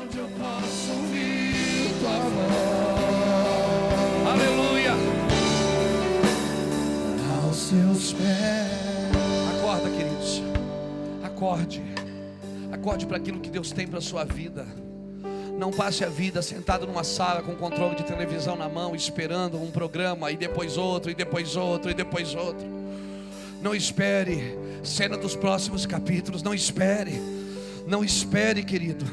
onde eu posso ouvir tua voz. Aleluia. Aos seus pés. Acorda, queridos. Acorde. Acorde para aquilo que Deus tem para a sua vida. Não passe a vida sentado numa sala com controle de televisão na mão, esperando um programa, e depois outro, e depois outro, e depois outro. Não espere cena dos próximos capítulos. Não espere. Não espere, querido.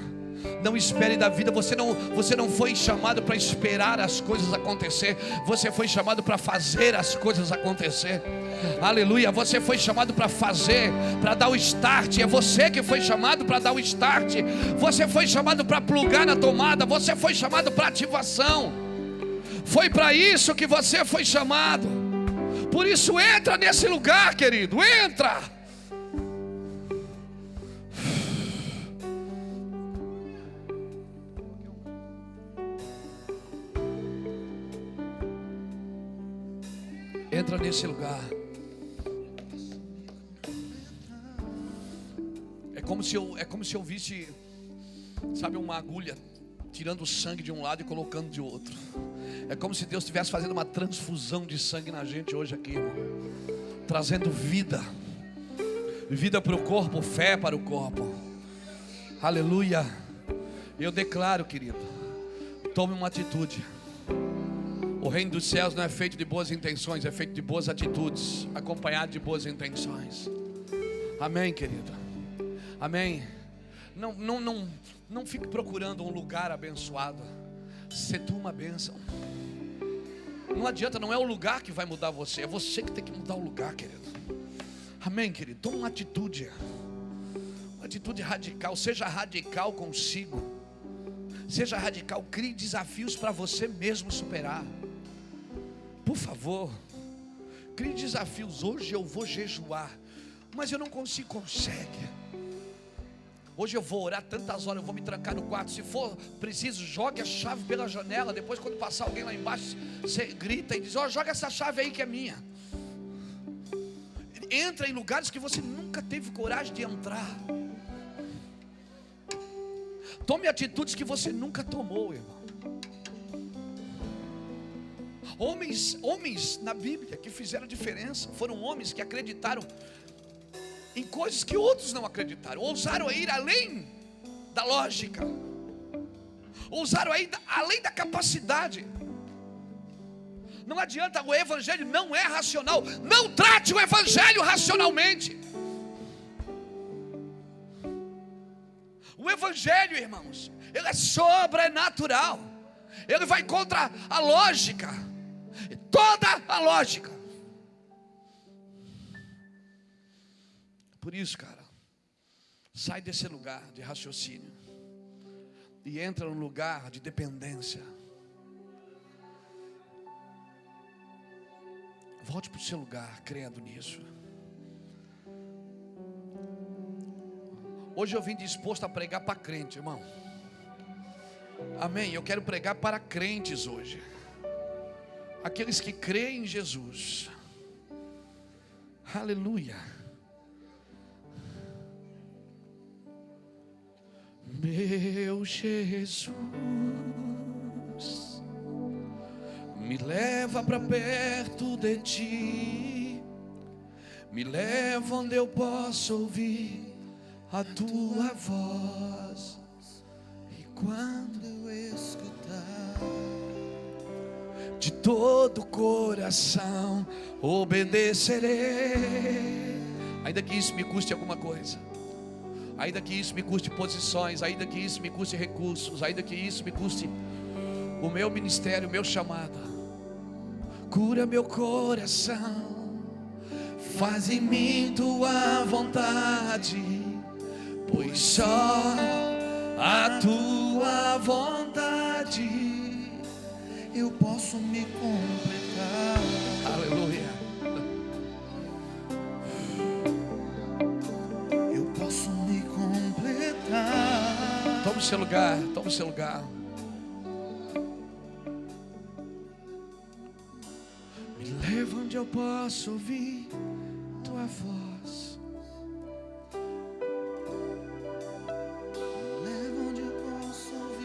Não espere da vida. Você não foi chamado para esperar as coisas acontecer. Você foi chamado para fazer as coisas acontecer. Aleluia. Você foi chamado para fazer, para dar o start. É você que foi chamado para dar o start. Você foi chamado para plugar na tomada. Você foi chamado para ativação. Foi para isso que você foi chamado. Por isso entra nesse lugar, querido. Entra. Entra nesse lugar. É como se eu visse, sabe, uma agulha tirando o sangue de um lado e colocando de outro. É como se Deus estivesse fazendo uma transfusão de sangue na gente hoje aqui, irmão. Trazendo vida. Vida para o corpo, fé para o corpo. Aleluia. Eu declaro, querido, tome uma atitude. O reino dos céus não é feito de boas intenções, é feito de boas atitudes, acompanhado de boas intenções. Amém, querido. Amém. Não fique procurando um lugar abençoado. Se tu uma bênção. Não adianta, não é o lugar que vai mudar você, é você que tem que mudar o lugar, querido. Amém, querido. Toma uma atitude radical. Seja radical consigo. Seja radical. Crie desafios para você mesmo superar. Por favor, crie desafios. Hoje eu vou jejuar, mas eu não consigo. Consegue. Hoje eu vou orar tantas horas, eu vou me trancar no quarto. Se for preciso, jogue a chave pela janela. Depois, quando passar alguém lá embaixo, você grita e diz: ó, joga essa chave aí que é minha. Entra em lugares que você nunca teve coragem de entrar. Tome atitudes que você nunca tomou, irmão. Homens na Bíblia que fizeram diferença foram homens que acreditaram em coisas que outros não acreditaram. Ousaram a ir além da lógica. Ousaram a ir além da capacidade. Não adianta, o evangelho não é racional. Não trate o evangelho racionalmente. O evangelho, irmãos, ele é sobrenatural. Ele vai contra a lógica. Toda a lógica. Por isso, cara, sai desse lugar de raciocínio e entra num lugar de dependência. Volte para o seu lugar, crendo nisso. Hoje eu vim disposto a pregar para crente, irmão. Amém. Eu quero pregar para crentes hoje. Aqueles que creem em Jesus. Aleluia. Meu Jesus, me leva para perto de ti. Me leva onde eu possa ouvir a tua voz. E quando eu escutar, de todo o coração obedecerei. Ainda que isso me custe alguma coisa, ainda que isso me custe posições, ainda que isso me custe recursos, ainda que isso me custe o meu ministério, o meu chamado. Cura meu coração, faz em mim tua vontade, pois só a tua vontade eu posso me completar. Aleluia. Eu posso me completar. Toma o seu lugar, toma o seu lugar. Me leva onde eu posso ouvir tua voz. Me leva onde eu posso ouvir.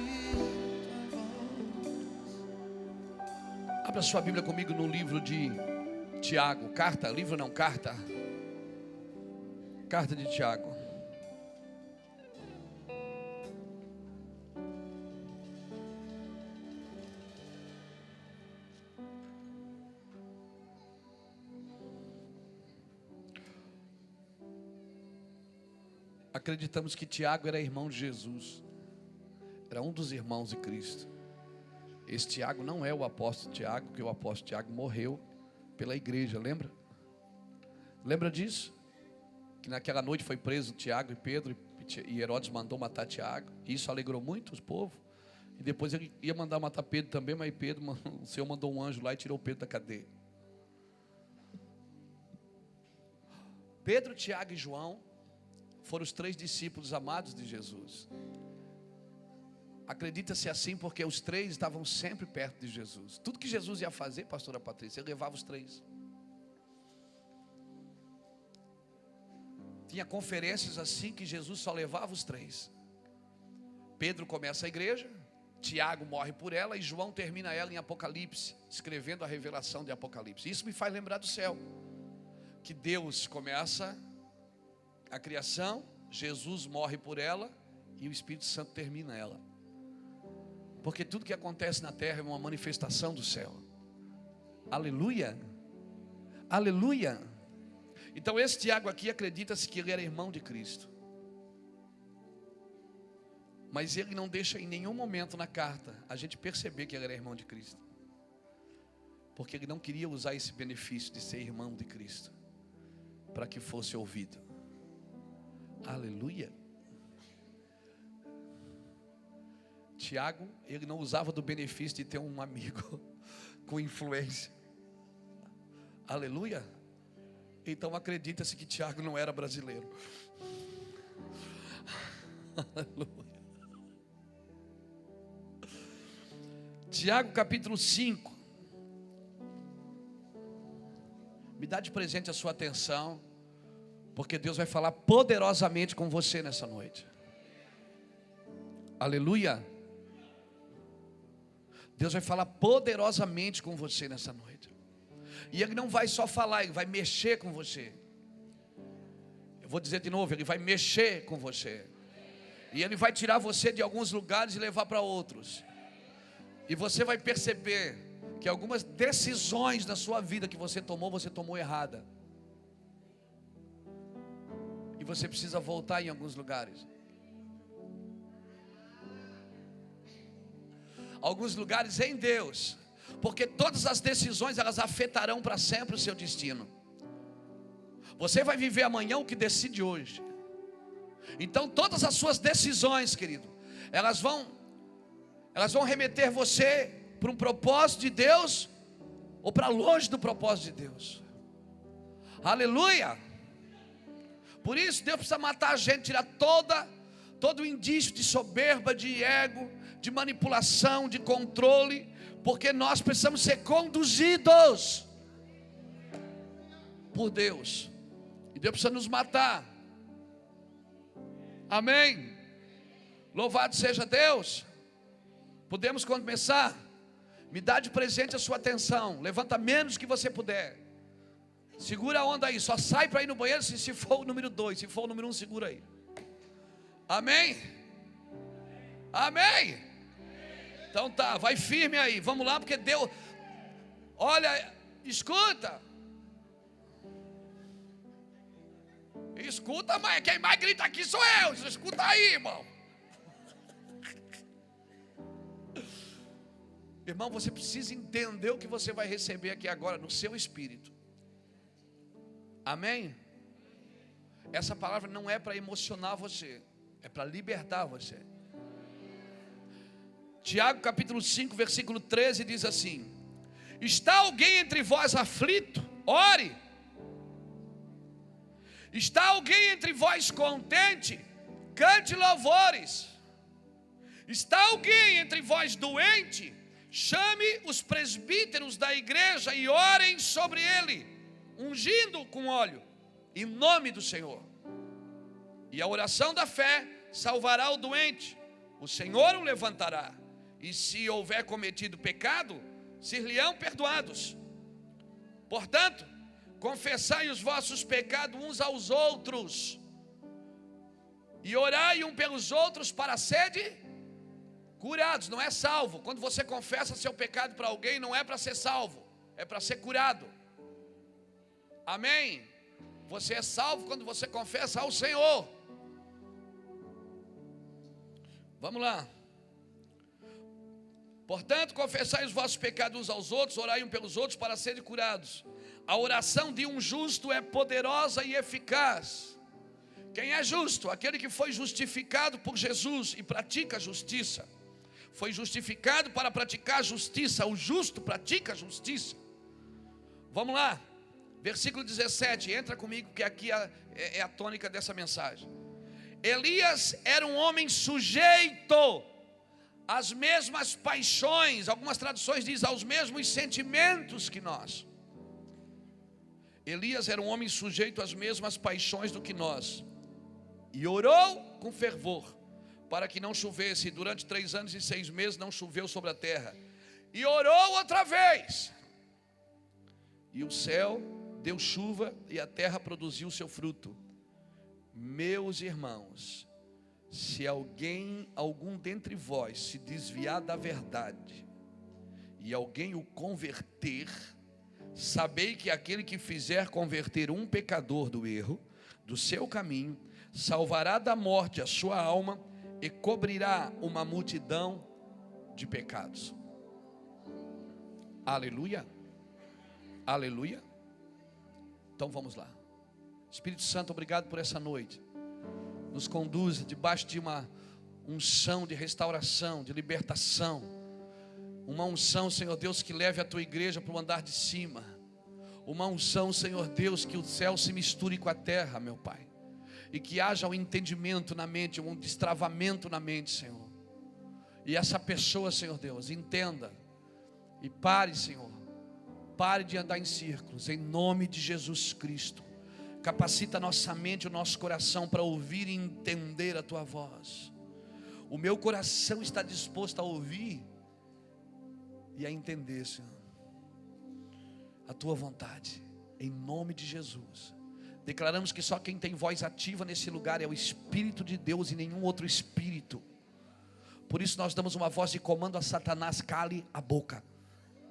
Abra sua Bíblia comigo no livro de Tiago. Carta, livro não, carta. Carta de Tiago. Acreditamos que Tiago era irmão de Jesus. Era um dos irmãos de Cristo. Esse Tiago não é o apóstolo Tiago, porque o apóstolo Tiago morreu pela igreja, lembra? Lembra disso? Que naquela noite foi preso Tiago e Pedro, e Herodes mandou matar Tiago. E isso alegrou muito os povos. E depois ele ia mandar matar Pedro também, mas Pedro, o Senhor mandou um anjo lá e tirou Pedro da cadeia. Pedro, Tiago e João foram os 3 discípulos amados de Jesus. Acredita-se assim porque os 3 estavam sempre perto de Jesus. Tudo que Jesus ia fazer, pastora Patrícia, ele levava os 3. Tinha conferências assim que Jesus só levava os 3. Pedro começa a igreja, Tiago morre por ela e João termina ela em Apocalipse, escrevendo a revelação de Apocalipse. Isso me faz lembrar do céu, que Deus começa a criação, Jesus morre por ela e o Espírito Santo termina ela. Porque tudo que acontece na terra é uma manifestação do céu. Aleluia. Aleluia. Então esse Tiago aqui acredita-se que ele era irmão de Cristo. Mas ele não deixa em nenhum momento na carta a gente perceber que ele era irmão de Cristo. Porque ele não queria usar esse benefício de ser irmão de Cristo para que fosse ouvido. Aleluia. Tiago, ele não usava do benefício de ter um amigo com influência. Aleluia. Então acredita-se que Tiago não era brasileiro. Aleluia. Tiago capítulo 5. Me dá de presente a sua atenção, porque Deus vai falar poderosamente com você nessa noite. Aleluia. Deus vai falar poderosamente com você nessa noite. E Ele não vai só falar, Ele vai mexer com você. Eu vou dizer de novo, Ele vai mexer com você. E Ele vai tirar você de alguns lugares e levar para outros. E você vai perceber que algumas decisões da sua vida que você tomou errada. E você precisa voltar em alguns lugares. Alguns lugares em Deus, porque todas as decisões elas afetarão para sempre o seu destino. Você vai viver amanhã o que decide hoje. Então todas as suas decisões, querido, elas vão remeter você para um propósito de Deus ou para longe do propósito de Deus. Aleluia. Por isso Deus precisa matar a gente, tirar todo o indício de soberba, de ego, de manipulação, de controle, porque nós precisamos ser conduzidos por Deus. E Deus precisa nos matar. Amém. Louvado seja Deus. Podemos começar? Me dá de presente a sua atenção. Levanta menos que você puder. Segura a onda aí. Só sai para ir no banheiro se for o número 2. Se for o número 1, segura aí. Amém? Amém? Então tá, vai firme aí. Vamos lá, porque Deus... Olha, escuta. Escuta, mas quem mais grita aqui sou eu. Escuta aí, irmão. Irmão, você precisa entender o que você vai receber aqui agora no seu espírito. Amém? Essa palavra não é para emocionar você, é para libertar você. Tiago capítulo 5, versículo 13 diz assim: está alguém entre vós aflito? Ore. Está alguém entre vós contente? Cante louvores. Está alguém entre vós doente? Chame os presbíteros da igreja e orem sobre ele, ungindo com óleo, em nome do Senhor. E a oração da fé salvará o doente, o Senhor o levantará. E se houver cometido pecado, ser-lhe-ão perdoados. Portanto, confessai os vossos pecados uns aos outros, e orai um pelos outros para serem curados. Não é salvo. Quando você confessa seu pecado para alguém, não é para ser salvo, é para ser curado. Amém? Você é salvo quando você confessa ao Senhor. Vamos lá. Portanto, confessai os vossos pecados uns aos outros, orai um pelos outros para serem curados. A oração de um justo é poderosa e eficaz. Quem é justo? Aquele que foi justificado por Jesus e pratica a justiça. Foi justificado para praticar a justiça. O justo pratica a justiça. Vamos lá, versículo 17, entra comigo, que aqui é a tônica dessa mensagem. Elias era um homem sujeito às mesmas paixões, algumas traduções dizem aos mesmos sentimentos que nós. Elias era um homem sujeito às mesmas paixões do que nós, e orou com fervor para que não chovesse. Durante 3 anos e 6 meses não choveu sobre a terra, e orou outra vez, e o céu deu chuva e a terra produziu seu fruto. Meus irmãos, se algum dentre vós se desviar da verdade e alguém o converter, sabei que aquele que fizer converter um pecador do erro, do seu caminho, salvará da morte a sua alma e cobrirá uma multidão de pecados. Aleluia, aleluia. Então vamos lá. Espírito Santo, obrigado por essa noite. Nos conduza debaixo de uma unção de restauração, de libertação. Uma unção, Senhor Deus, que leve a tua igreja para o andar de cima. Uma unção, Senhor Deus, que o céu se misture com a terra, meu Pai. E que haja um entendimento na mente, um destravamento na mente, Senhor. E essa pessoa, Senhor Deus, entenda. E pare, Senhor. Pare de andar em círculos, em nome de Jesus Cristo. Capacita a nossa mente, o nosso coração para ouvir e entender a tua voz. O meu coração está disposto a ouvir e a entender, Senhor, a tua vontade, em nome de Jesus. Declaramos que só quem tem voz ativa nesse lugar é o Espírito de Deus e nenhum outro espírito. Por isso nós damos uma voz de comando a Satanás: cale a boca,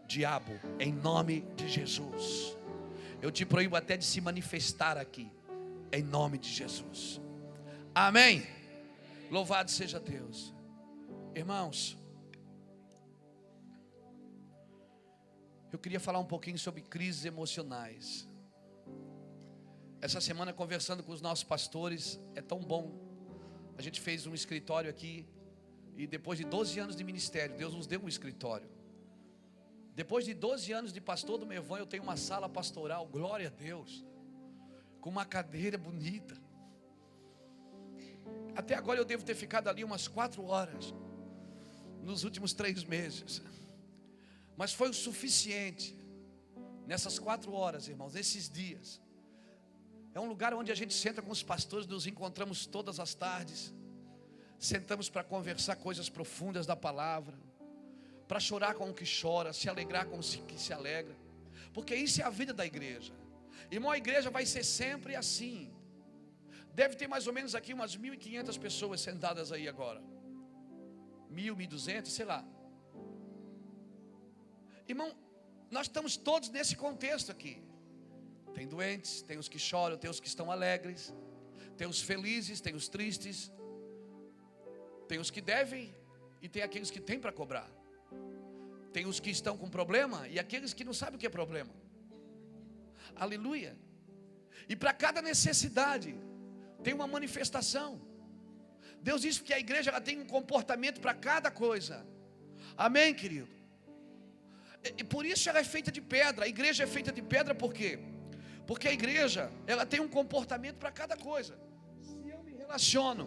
diabo, em nome de Jesus. Eu te proíbo até de se manifestar aqui, em nome de Jesus. Amém. Louvado seja Deus. Irmãos, eu queria falar um pouquinho sobre crises emocionais. Essa semana, conversando com os nossos pastores, é tão bom. A gente fez um escritório aqui, e depois de 12 anos de ministério, Deus nos deu um escritório. Depois de 12 anos de pastor do Mevan, eu tenho uma sala pastoral, glória a Deus, com uma cadeira bonita. Até agora eu devo ter ficado ali umas 4 horas, nos últimos 3 meses. Mas foi o suficiente, nessas 4 horas, irmãos, nesses dias. É um lugar onde a gente senta com os pastores, nos encontramos todas as tardes. Sentamos para conversar coisas profundas da palavra, para chorar com o que chora, se alegrar com o que se alegra, porque isso é a vida da igreja. Irmão, a igreja vai ser sempre assim. Deve ter mais ou menos aqui umas 1.500 pessoas sentadas aí agora, 1.200, sei lá. Irmão, nós estamos todos nesse contexto aqui. Tem doentes, tem os que choram, tem os que estão alegres, tem os felizes, tem os tristes, tem os que devem e tem aqueles que têm para cobrar. Tem os que estão com problema e aqueles que não sabem o que é problema. Aleluia. E para cada necessidade tem uma manifestação. Deus disse que a igreja ela tem um comportamento para cada coisa. Amém, querido? E por isso ela é feita de pedra. A igreja é feita de pedra por quê? Porque a igreja ela tem um comportamento para cada coisa. Se eu me relaciono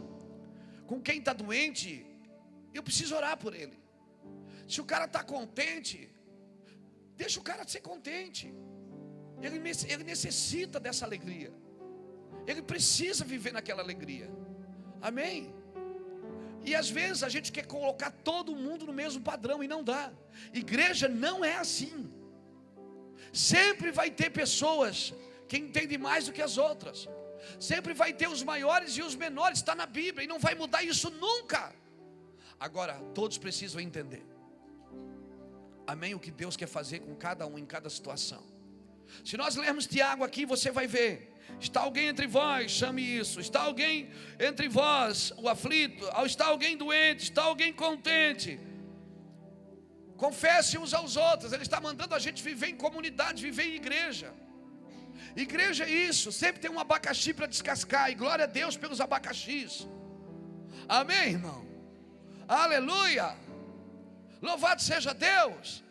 com quem está doente, eu preciso orar por ele. Se o cara está contente, deixa o cara ser contente. Ele necessita dessa alegria. Ele precisa viver naquela alegria. Amém? E às vezes a gente quer colocar todo mundo no mesmo padrão e não dá. Igreja não é assim. Sempre vai ter pessoas que entendem mais do que as outras. Sempre vai ter os maiores e os menores, está na Bíblia, e não vai mudar isso nunca. Agora, todos precisam entender, amém, o que Deus quer fazer com cada um em cada situação. Se nós lermos Tiago aqui, você vai ver: está alguém entre vós, chame isso. Está alguém entre vós, o aflito. Está alguém doente, está alguém contente. Confesse uns aos outros. Ele está mandando a gente viver em comunidade, viver em igreja. Igreja é isso, sempre tem um abacaxi para descascar. E glória a Deus pelos abacaxis. Amém, irmão? Aleluia. Louvado seja Deus.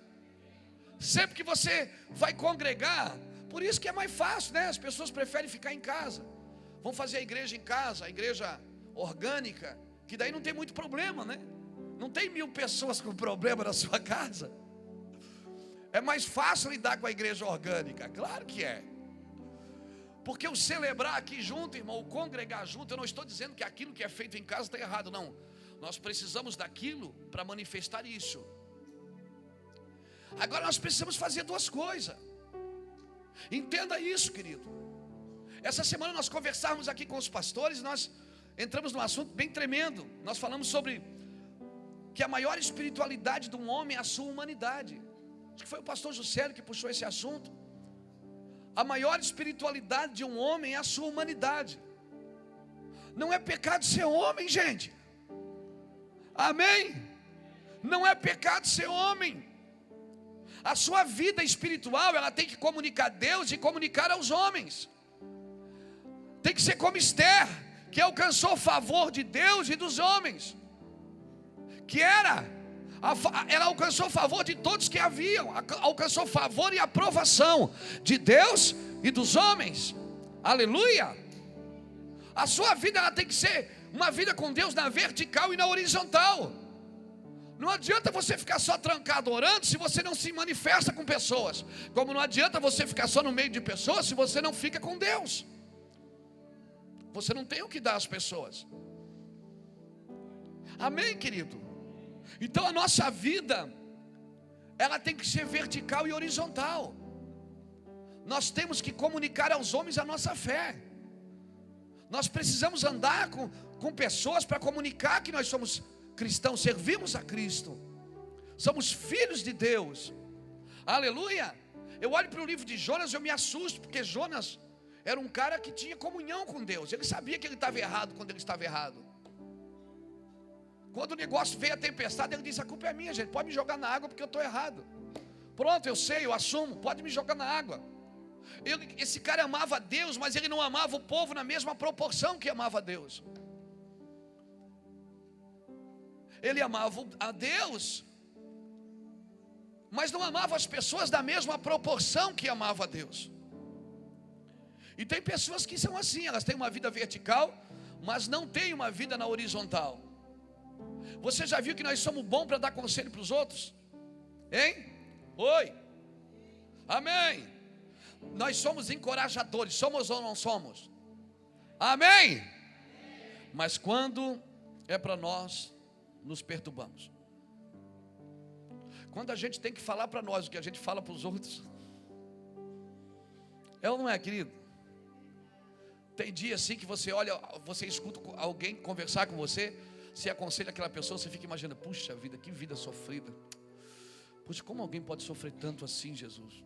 Sempre que você vai congregar, por isso que é mais fácil, né? As pessoas preferem ficar em casa. Vão fazer a igreja em casa, a igreja orgânica, que daí não tem muito problema, né? Não tem 1000 pessoas com problema na sua casa. É mais fácil lidar com a igreja orgânica, claro que é. Porque o celebrar aqui junto, irmão, o congregar junto, eu não estou dizendo que aquilo que é feito em casa está errado, não. Nós precisamos daquilo para manifestar isso. Agora nós precisamos fazer 2 coisas. Entenda isso, querido. Essa semana nós conversamos aqui com os pastores e nós entramos num assunto bem tremendo. Nós falamos sobre que a maior espiritualidade de um homem é a sua humanidade. Acho que foi o pastor Juscelio que puxou esse assunto. A maior espiritualidade de um homem é a sua humanidade. Não é pecado ser homem, gente. Amém? Não é pecado ser homem. A sua vida espiritual, ela tem que comunicar a Deus e comunicar aos homens. Tem que ser como Esther, que alcançou o favor de Deus e dos homens. Ela alcançou o favor de todos que haviam. Alcançou favor e aprovação de Deus e dos homens. Aleluia. A sua vida, ela tem que ser uma vida com Deus na vertical e na horizontal. Não adianta você ficar só trancado orando se você não se manifesta com pessoas. Como não adianta você ficar só no meio de pessoas se você não fica com Deus. Você não tem o que dar às pessoas. Amém, querido? Então a nossa vida, ela tem que ser vertical e horizontal. Nós temos que comunicar aos homens a nossa fé. Nós precisamos andar com pessoas para comunicar que nós somos cristãos, servimos a Cristo, somos filhos de Deus. Aleluia. Eu olho para o livro de Jonas e eu me assusto, porque Jonas era um cara que tinha comunhão com Deus. Ele sabia que ele estava errado quando ele estava errado. Quando o negócio veio a tempestade, ele disse: a culpa é minha, gente, pode me jogar na água porque eu estou errado. Pronto, eu sei, eu assumo, pode me jogar na água. Esse cara amava a Deus, mas ele não amava o povo na mesma proporção que amava a Deus. Ele amava a Deus, mas não amava as pessoas da mesma proporção que amava a Deus. E tem pessoas que são assim, elas têm uma vida vertical, mas não têm uma vida na horizontal. Você já viu que nós somos bons para dar conselho para os outros? Hein? Oi? Amém? Nós somos encorajadores, somos ou não somos? Amém? Mas quando é para nós, nos perturbamos. Quando a gente tem que falar para nós o que a gente fala para os outros, é ou não é, querido? Tem dia assim que você olha, você escuta alguém conversar com você, se aconselha aquela pessoa, você fica imaginando: puxa vida, que vida sofrida. Puxa, como alguém pode sofrer tanto assim, Jesus?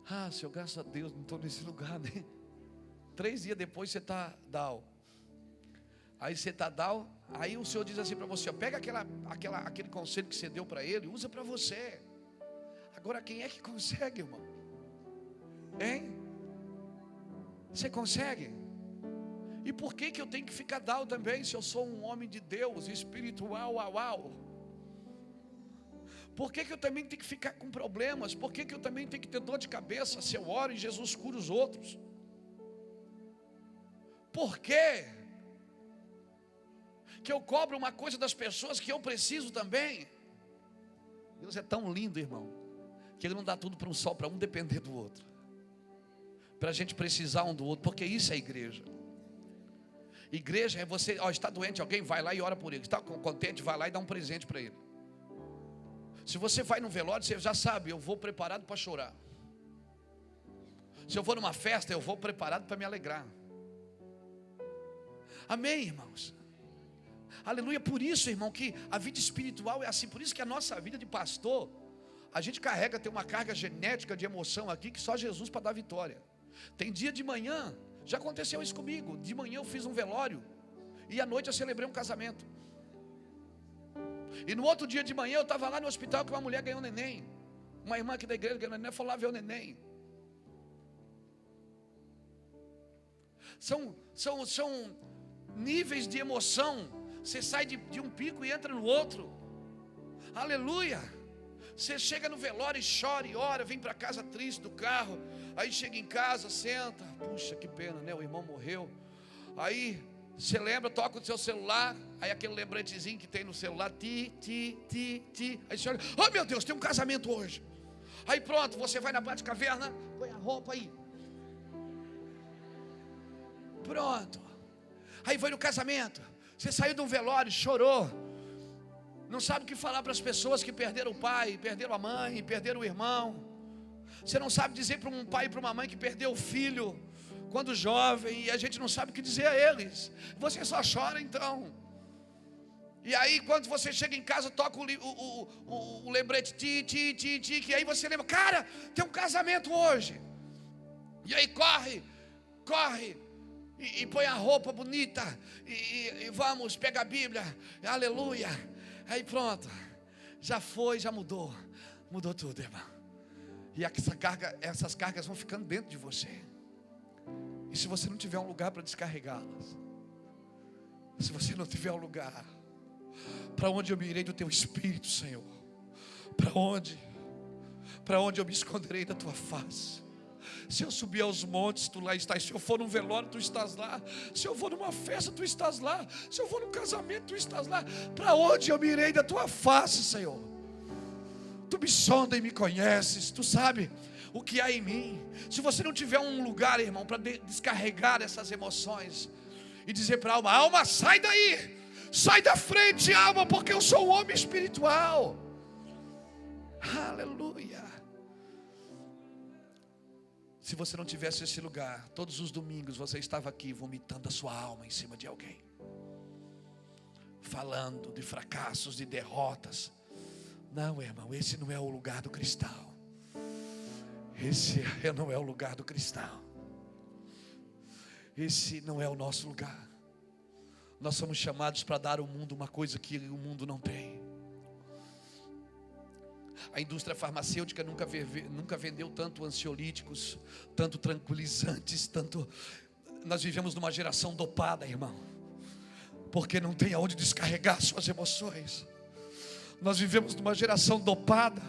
Ah, Senhor, graças a Deus, não estou nesse lugar, né? 3 dias depois você está down. Aí você está down, aí o Senhor diz assim para você: ó, pega aquele conselho que você deu para ele, usa para você. Agora quem é que consegue, irmão? Hein? Você consegue? E por que eu tenho que ficar down também, se eu sou um homem de Deus, espiritual, Por que eu também tenho que ficar com problemas? Por que eu também tenho que ter dor de cabeça se eu oro e Jesus cura os outros? Por quê que eu cobro uma coisa das pessoas que eu preciso também? Deus é tão lindo, irmão, que Ele não dá tudo para um depender do outro, para a gente precisar um do outro, porque isso é igreja. Igreja é você, está doente alguém, vai lá e ora por ele. Está contente, vai lá e dá um presente para ele. Se você vai no velório, você já sabe, eu vou preparado para chorar. Se eu vou numa festa, eu vou preparado para me alegrar. Amém, irmãos? Aleluia. Por isso, irmão, que a vida espiritual é assim. Por isso que a nossa vida de pastor, a gente carrega, tem uma carga genética de emoção aqui, que só Jesus para dar vitória. Tem dia de manhã, já aconteceu isso comigo. De manhã eu fiz um velório e à noite eu celebrei um casamento. E no outro dia de manhã eu estava lá no hospital que uma mulher ganhou um neném. Uma irmã aqui da igreja ganhou um neném, foi lá ver o neném. São níveis de emoção. Você sai de um pico e entra no outro. Aleluia. Você chega no velório e chora e ora, vem para casa triste do carro. Aí chega em casa, senta. Puxa, que pena, né? O irmão morreu. Aí você lembra, toca o seu celular. Aí aquele lembrantezinho que tem no celular. Ti. Aí você olha, oh meu Deus, tem um casamento hoje. Aí pronto, você vai na Batcaverna, põe a roupa aí. Pronto. Aí vai no casamento. Você saiu de um velório, chorou. Não sabe o que falar para as pessoas que perderam o pai, perderam a mãe, perderam o irmão. Você não sabe dizer para um pai e para uma mãe que perdeu o filho quando jovem, e a gente não sabe o que dizer a eles. Você só chora então. E aí quando você chega em casa, toca o lembrete, que aí você lembra, cara, tem um casamento hoje. E aí corre. E põe a roupa bonita. E vamos, pega a Bíblia. Aleluia. Aí pronto. Já foi, já mudou. Mudou tudo, irmão. E essas cargas vão ficando dentro de você. E se você não tiver um lugar para descarregá-las, se você não tiver um lugar, para onde eu me irei do teu Espírito, Senhor? Para onde? Para onde eu me esconderei da tua face? Se eu subir aos montes, tu lá estás. Se eu for num velório, tu estás lá. Se eu vou numa festa, tu estás lá. Se eu vou num casamento, tu estás lá. Para onde eu me irei da tua face, Senhor? Tu me sonda e me conheces. Tu sabe o que há em mim. Se você não tiver um lugar, irmão, para descarregar essas emoções e dizer para a alma, alma, sai daí, sai da frente, alma, porque eu sou um homem espiritual. Aleluia. Se você não tivesse esse lugar, todos os domingos você estava aqui vomitando a sua alma em cima de alguém, falando de fracassos, de derrotas. Não, irmão, esse não é o lugar do cristão. Esse não é o lugar do cristão. Esse não é o nosso lugar. Nós somos chamados para dar ao mundo uma coisa que o mundo não tem. A indústria farmacêutica nunca vendeu tanto ansiolíticos, tanto tranquilizantes, Nós vivemos numa geração dopada, irmão, porque não tem aonde descarregar suas emoções. Nós vivemos numa geração dopada,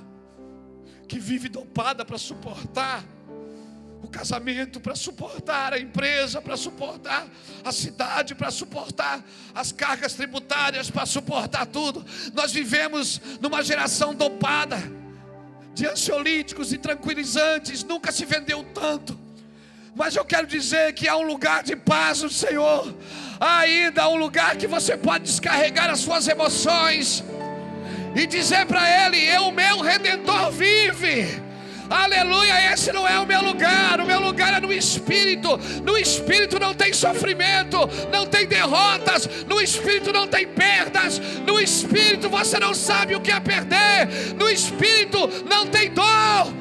que vive dopada para suportar o casamento, para suportar a empresa, para suportar a cidade, para suportar as cargas tributárias, para suportar tudo. Nós vivemos numa geração dopada de ansiolíticos e tranquilizantes. Nunca se vendeu tanto. Mas eu quero dizer que há um lugar de paz no Senhor. Há ainda um lugar que você pode descarregar as suas emoções e dizer para Ele, o meu Redentor vive. Aleluia, esse não é o meu lugar. O meu lugar é no Espírito. No Espírito não tem sofrimento, não tem derrotas. No Espírito não tem perdas. No Espírito você não sabe o que é perder. No Espírito não tem dor.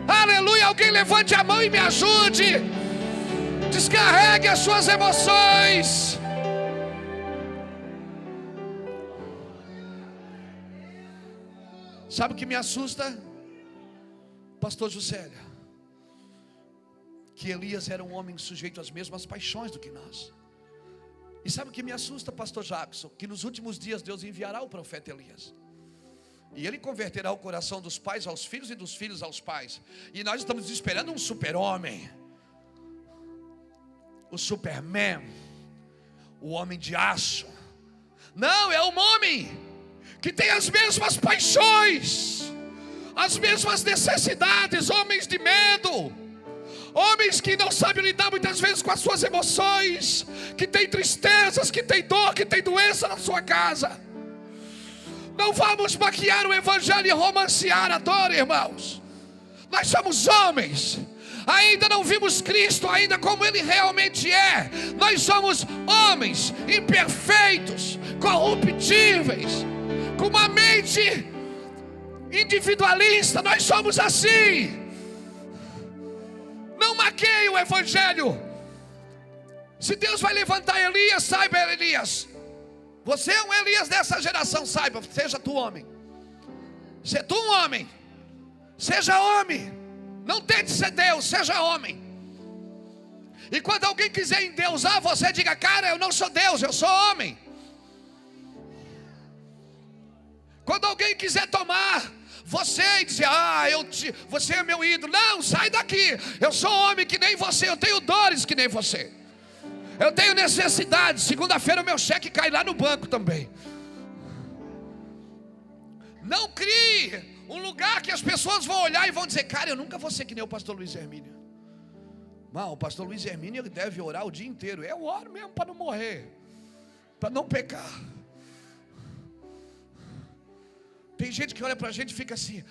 Aleluia, alguém levante a mão e me ajude. Descarregue as suas emoções. Sabe o que me assusta, pastor Juscelia? Que Elias era um homem sujeito às mesmas paixões do que nós. E sabe o que me assusta, pastor Jackson? Que nos últimos dias Deus enviará o profeta Elias, e ele converterá o coração dos pais aos filhos e dos filhos aos pais. E nós estamos esperando um super-homem, o Superman, o homem de aço. Não, é um homem que tem as mesmas paixões, as mesmas necessidades, homens de medo, Homens que não sabem lidar muitas vezes com as suas emoções, que tem tristezas, que tem dor, que tem doença na sua casa. Não vamos maquiar o evangelho e romancear a dor, irmãos. Nós somos homens, ainda não vimos Cristo ainda como Ele realmente é. Nós somos homens imperfeitos, corruptíveis, com uma mente individualista. Nós somos assim. Não maqueie o evangelho. Se Deus vai levantar Elias, saiba, Elias, você é um Elias dessa geração, saiba, seja tu homem. Se tu um homem, seja homem. Não tente ser Deus, seja homem. E quando alguém quiser endeusar você, diga: cara, eu não sou Deus, eu sou homem. Quando alguém quiser tomar você e dizer: você é meu ídolo, não, sai daqui. Eu sou homem que nem você, eu tenho dores que nem você, eu tenho necessidade. Segunda-feira o meu cheque cai lá no banco também. Não crie um lugar que as pessoas vão olhar e vão dizer: cara, eu nunca vou ser que nem o pastor Luiz Hermínio. Não, o pastor Luiz Hermínio, ele deve orar o dia inteiro. Eu oro mesmo para não morrer, para não pecar. Tem gente que olha para a gente e fica assim: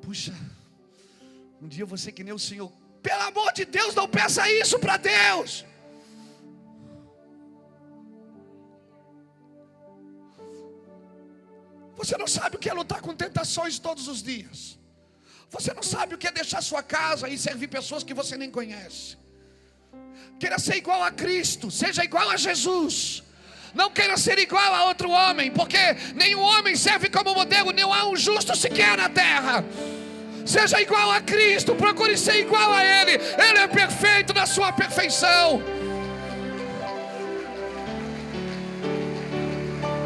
puxa, um dia eu vou ser que nem o Senhor. Pelo amor de Deus, não peça isso para Deus. Você não sabe o que é lutar com tentações todos os dias. Você não sabe o que é deixar sua casa e servir pessoas que você nem conhece. Queira ser igual a Cristo, seja igual a Jesus. Não queira ser igual a outro homem, porque nenhum homem serve como modelo, não há um justo sequer na terra. Seja igual a Cristo, procure ser igual a Ele. Ele é perfeito na sua perfeição.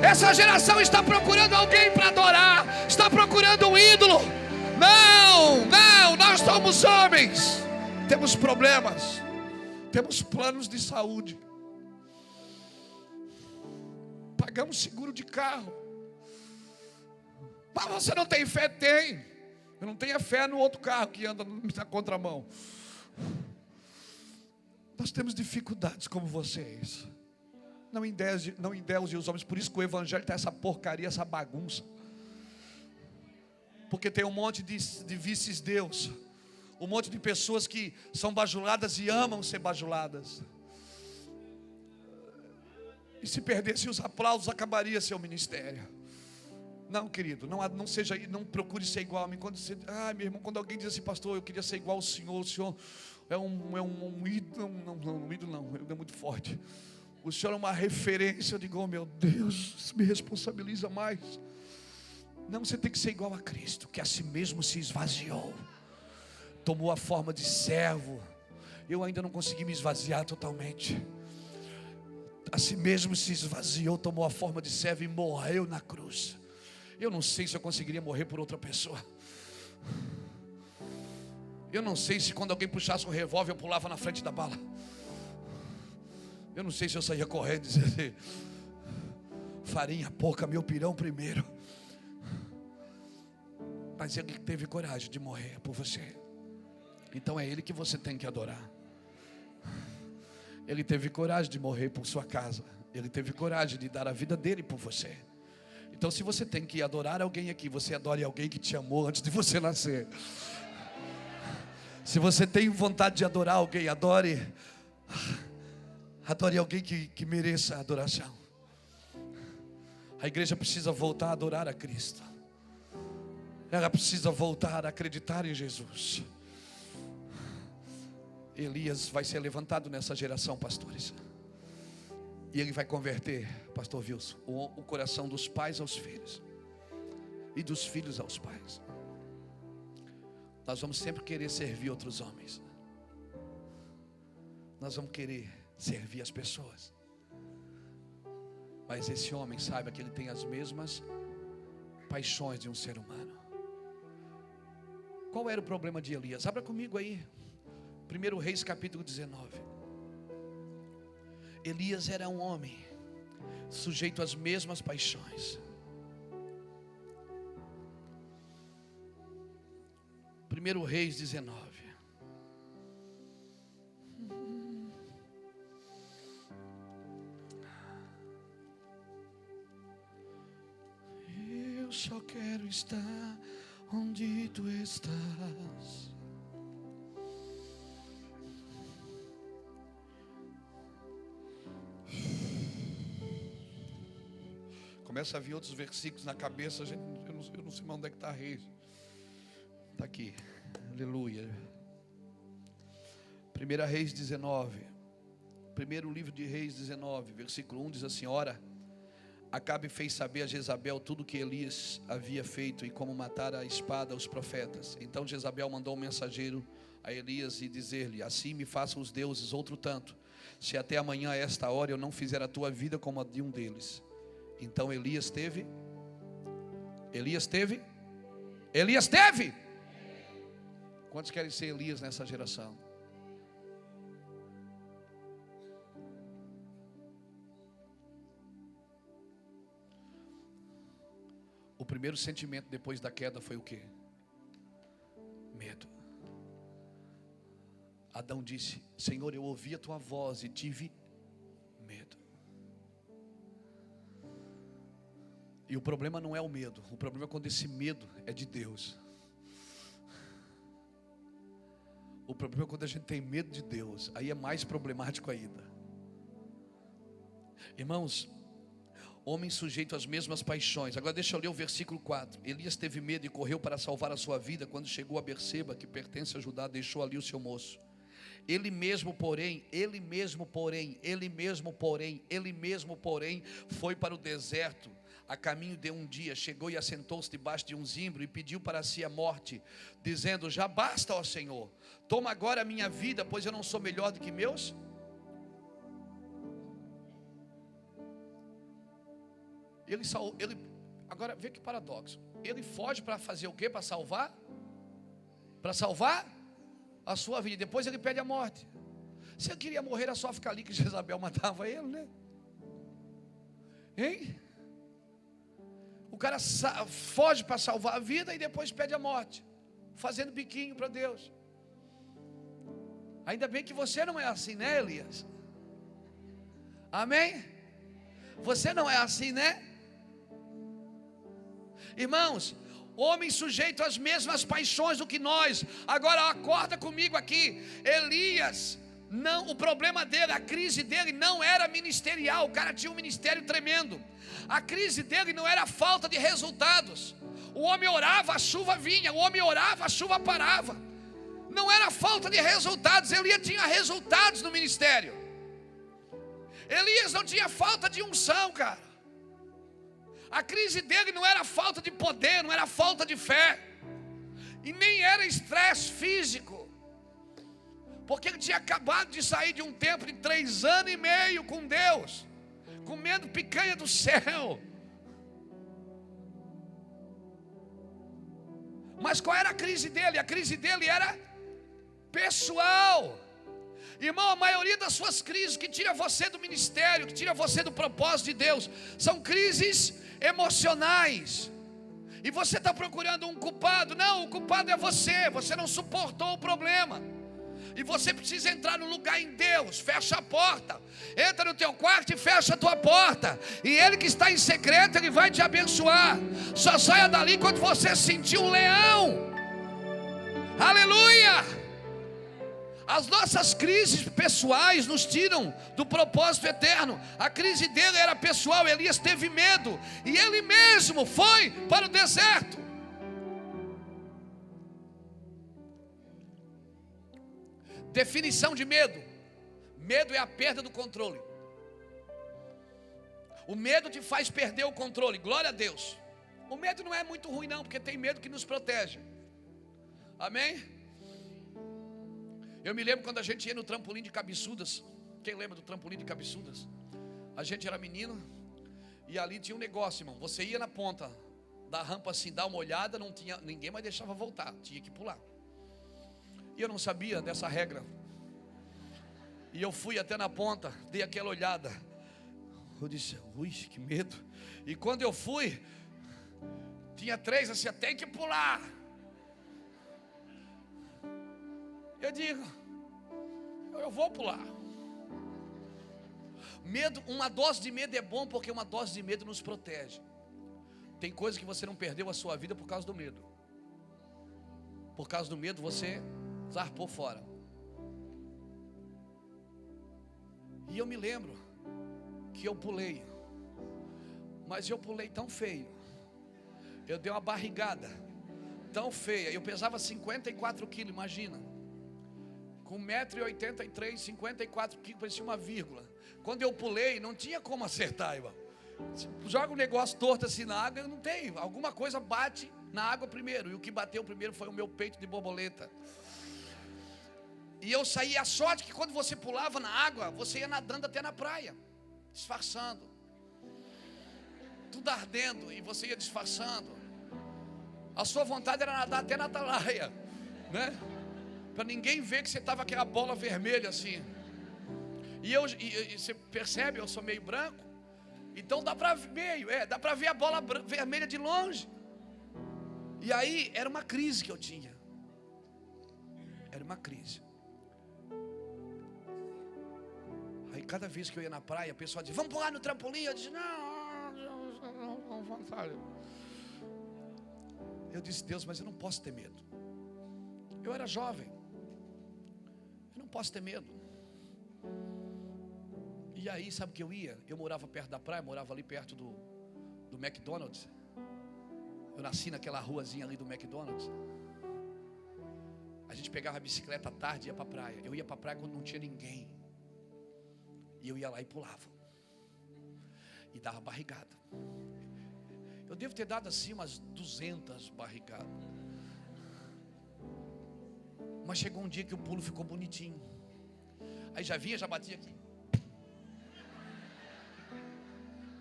Essa geração está procurando alguém para adorar, está procurando um ídolo. Não, nós somos homens. Temos problemas, temos planos de saúde, pagamos seguro de carro. Mas você não tem fé? Tem. Eu não tenho fé no outro carro que anda na contramão. Nós temos dificuldades como vocês. Não endeuse os homens. Por isso que o evangelho está essa porcaria, essa bagunça. Porque tem um monte de vices-deus, um monte de pessoas que são bajuladas e amam ser bajuladas. E se perdesse os aplausos, acabaria seu ministério. Não, querido, não seja, não procure ser igual a mim. Meu irmão, quando alguém diz assim: pastor, eu queria ser igual ao senhor. O senhor é um ídolo. Um ídolo não, é muito forte. O senhor é uma referência. Eu digo: oh meu Deus, isso me responsabiliza mais. Não, você tem que ser igual a Cristo, que a si mesmo se esvaziou, tomou a forma de servo. Eu ainda não consegui me esvaziar totalmente. A si mesmo se esvaziou, tomou a forma de servo e morreu na cruz. Eu não sei se eu conseguiria morrer por outra pessoa. Eu não sei se quando alguém puxasse um revólver eu pulava na frente da bala. Eu não sei se eu saía correndo e dizia: farinha pouca, meu pirão primeiro. Mas Ele teve coragem de morrer por você. Então é Ele que você tem que adorar. Ele teve coragem de morrer por sua casa. Ele teve coragem de dar a vida dele por você. Então, se você tem que adorar alguém aqui, você adore alguém que te amou antes de você nascer. Se você tem vontade de adorar alguém, adore alguém que mereça a adoração. A igreja precisa voltar a adorar a Cristo. Ela precisa voltar a acreditar em Jesus. Elias vai ser levantado nessa geração, pastores. E ele vai converter, pastor Wilson, o coração dos pais aos filhos. E dos filhos aos pais. Nós vamos sempre querer servir outros homens. Nós vamos querer servir as pessoas. Mas esse homem saiba que ele tem as mesmas paixões de um ser humano. Qual era o problema de Elias? Abra comigo aí 1 Reis capítulo 19. Elias era um homem sujeito às mesmas paixões. 1 Reis 19. Eu só quero estar onde tu estás. Começa a vir outros versículos na cabeça, eu não sei mais onde é que está Reis. Está aqui, aleluia. 1 Reis 19, primeiro livro de Reis 19, versículo 1 diz assim: ora, Acabe fez saber a Jezabel tudo o que Elias havia feito e como matar a espada os profetas. Então Jezabel mandou um mensageiro a Elias e dizer-lhe: assim me façam os deuses outro tanto, se até amanhã a esta hora eu não fizer a tua vida como a de um deles. Então Elias teve. Quantos querem ser Elias nessa geração? O primeiro sentimento depois da queda foi o quê? Medo. Adão disse: Senhor, eu ouvi a tua voz e tive medo. E o problema não é o medo, o problema é quando esse medo é de Deus. O problema é quando a gente tem medo de Deus, aí é mais problemático ainda. Irmãos, homem sujeito às mesmas paixões. Agora deixa eu ler o versículo 4. Elias teve medo e correu para salvar a sua vida. Quando chegou a Berseba, que pertence a Judá, deixou ali o seu moço. Ele mesmo, porém, foi para o deserto a caminho de um dia. Chegou e assentou-se debaixo de um zimbro e pediu para si a morte, dizendo: já basta, ó Senhor, toma agora a minha vida, pois eu não sou melhor do que meus. Agora vê que paradoxo. Ele foge para fazer o quê? Para salvar? Para salvar a sua vida. Depois ele pede a morte. Se ele queria morrer, era só ficar ali que Jezabel matava ele, né? Hein? O cara foge para salvar a vida e depois pede a morte, fazendo biquinho para Deus. Ainda bem que você não é assim, né, Elias? Amém? Você não é assim, né? Irmãos, homem sujeito às mesmas paixões do que nós. Agora acorda comigo aqui. Elias, não, o problema dele, a crise dele não era ministerial. O cara tinha um ministério tremendo. A crise dele não era falta de resultados. O homem orava, a chuva vinha. O homem orava, a chuva parava. Não era falta de resultados. Elias tinha resultados no ministério. Elias não tinha falta de unção, cara. A crise dele não era falta de poder, não era falta de fé, e nem era estresse físico, porque ele tinha acabado de sair de um tempo de 3 anos e meio com Deus, comendo picanha do céu. Mas qual era a crise dele? A crise dele era pessoal. Irmão, a maioria das suas crises que tira você do ministério, que tira você do propósito de Deus, são crises emocionais. E você está procurando um culpado. Não, o culpado é você. Você não suportou o problema. E você precisa entrar no lugar em Deus. Fecha a porta. Entra no teu quarto e fecha a tua porta. E Ele que está em secreto, Ele vai te abençoar. Só saia dali quando você sentir um leão. Aleluia! As nossas crises pessoais nos tiram do propósito eterno. A crise dele era pessoal. Elias teve medo e ele mesmo foi para o deserto. Definição de medo: medo é a perda do controle. O medo te faz perder o controle. Glória a Deus. O medo não é muito ruim não, porque tem medo que nos protege. Amém? Eu me lembro quando a gente ia no trampolim de Cabeçudas. Quem lembra do trampolim de Cabeçudas? A gente era menino e ali tinha um negócio, irmão. Você ia na ponta da rampa assim, dar uma olhada, não tinha, ninguém mais deixava voltar, tinha que pular. E eu não sabia dessa regra. E eu fui até na ponta, dei aquela olhada. Eu disse: ui, que medo. E quando eu fui, tinha 3 assim, tem que pular. Eu digo, eu vou pular. Medo, uma dose de medo é bom porque uma dose de medo nos protege. Tem coisas que você não perdeu a sua vida por causa do medo. Por causa do medo você zarpou fora. E eu me lembro que eu pulei, mas eu pulei tão feio. Eu dei uma barrigada tão feia. Eu pesava 54 quilos, imagina. Com 1,83 m, 54 quilos, parecia uma vírgula. Quando eu pulei, não tinha como acertar, irmão. Joga um negócio torto assim na água, não tem. Alguma coisa bate na água primeiro. E o que bateu primeiro foi o meu peito de borboleta. E eu saí, a sorte que quando você pulava na água, você ia nadando até na praia, disfarçando. Tudo ardendo e você ia disfarçando. A sua vontade era nadar até na atalaia, né? Para ninguém ver que você estava aquela bola vermelha assim. E você percebe, eu sou meio branco. Então dá para ver a bola vermelha de longe. E aí era uma crise que eu tinha. Era uma crise. Aí cada vez que eu ia na praia, a pessoa dizia, vamos pular no trampolim. Eu disse, não, vontade. Eu disse, Deus, mas eu não posso ter medo. Eu era jovem. Eu não posso ter medo. E aí, sabe o que eu ia? Eu morava perto da praia, morava ali perto do McDonald's. Eu nasci naquela ruazinha ali do McDonald's. A gente pegava a bicicleta à tarde e ia para a praia. Eu ia para a praia quando não tinha ninguém. E eu ia lá e pulava. E dava barrigada. Eu devo ter dado assim umas 200 barrigadas. Mas chegou um dia que o pulo ficou bonitinho. Aí já vinha, já batia aqui.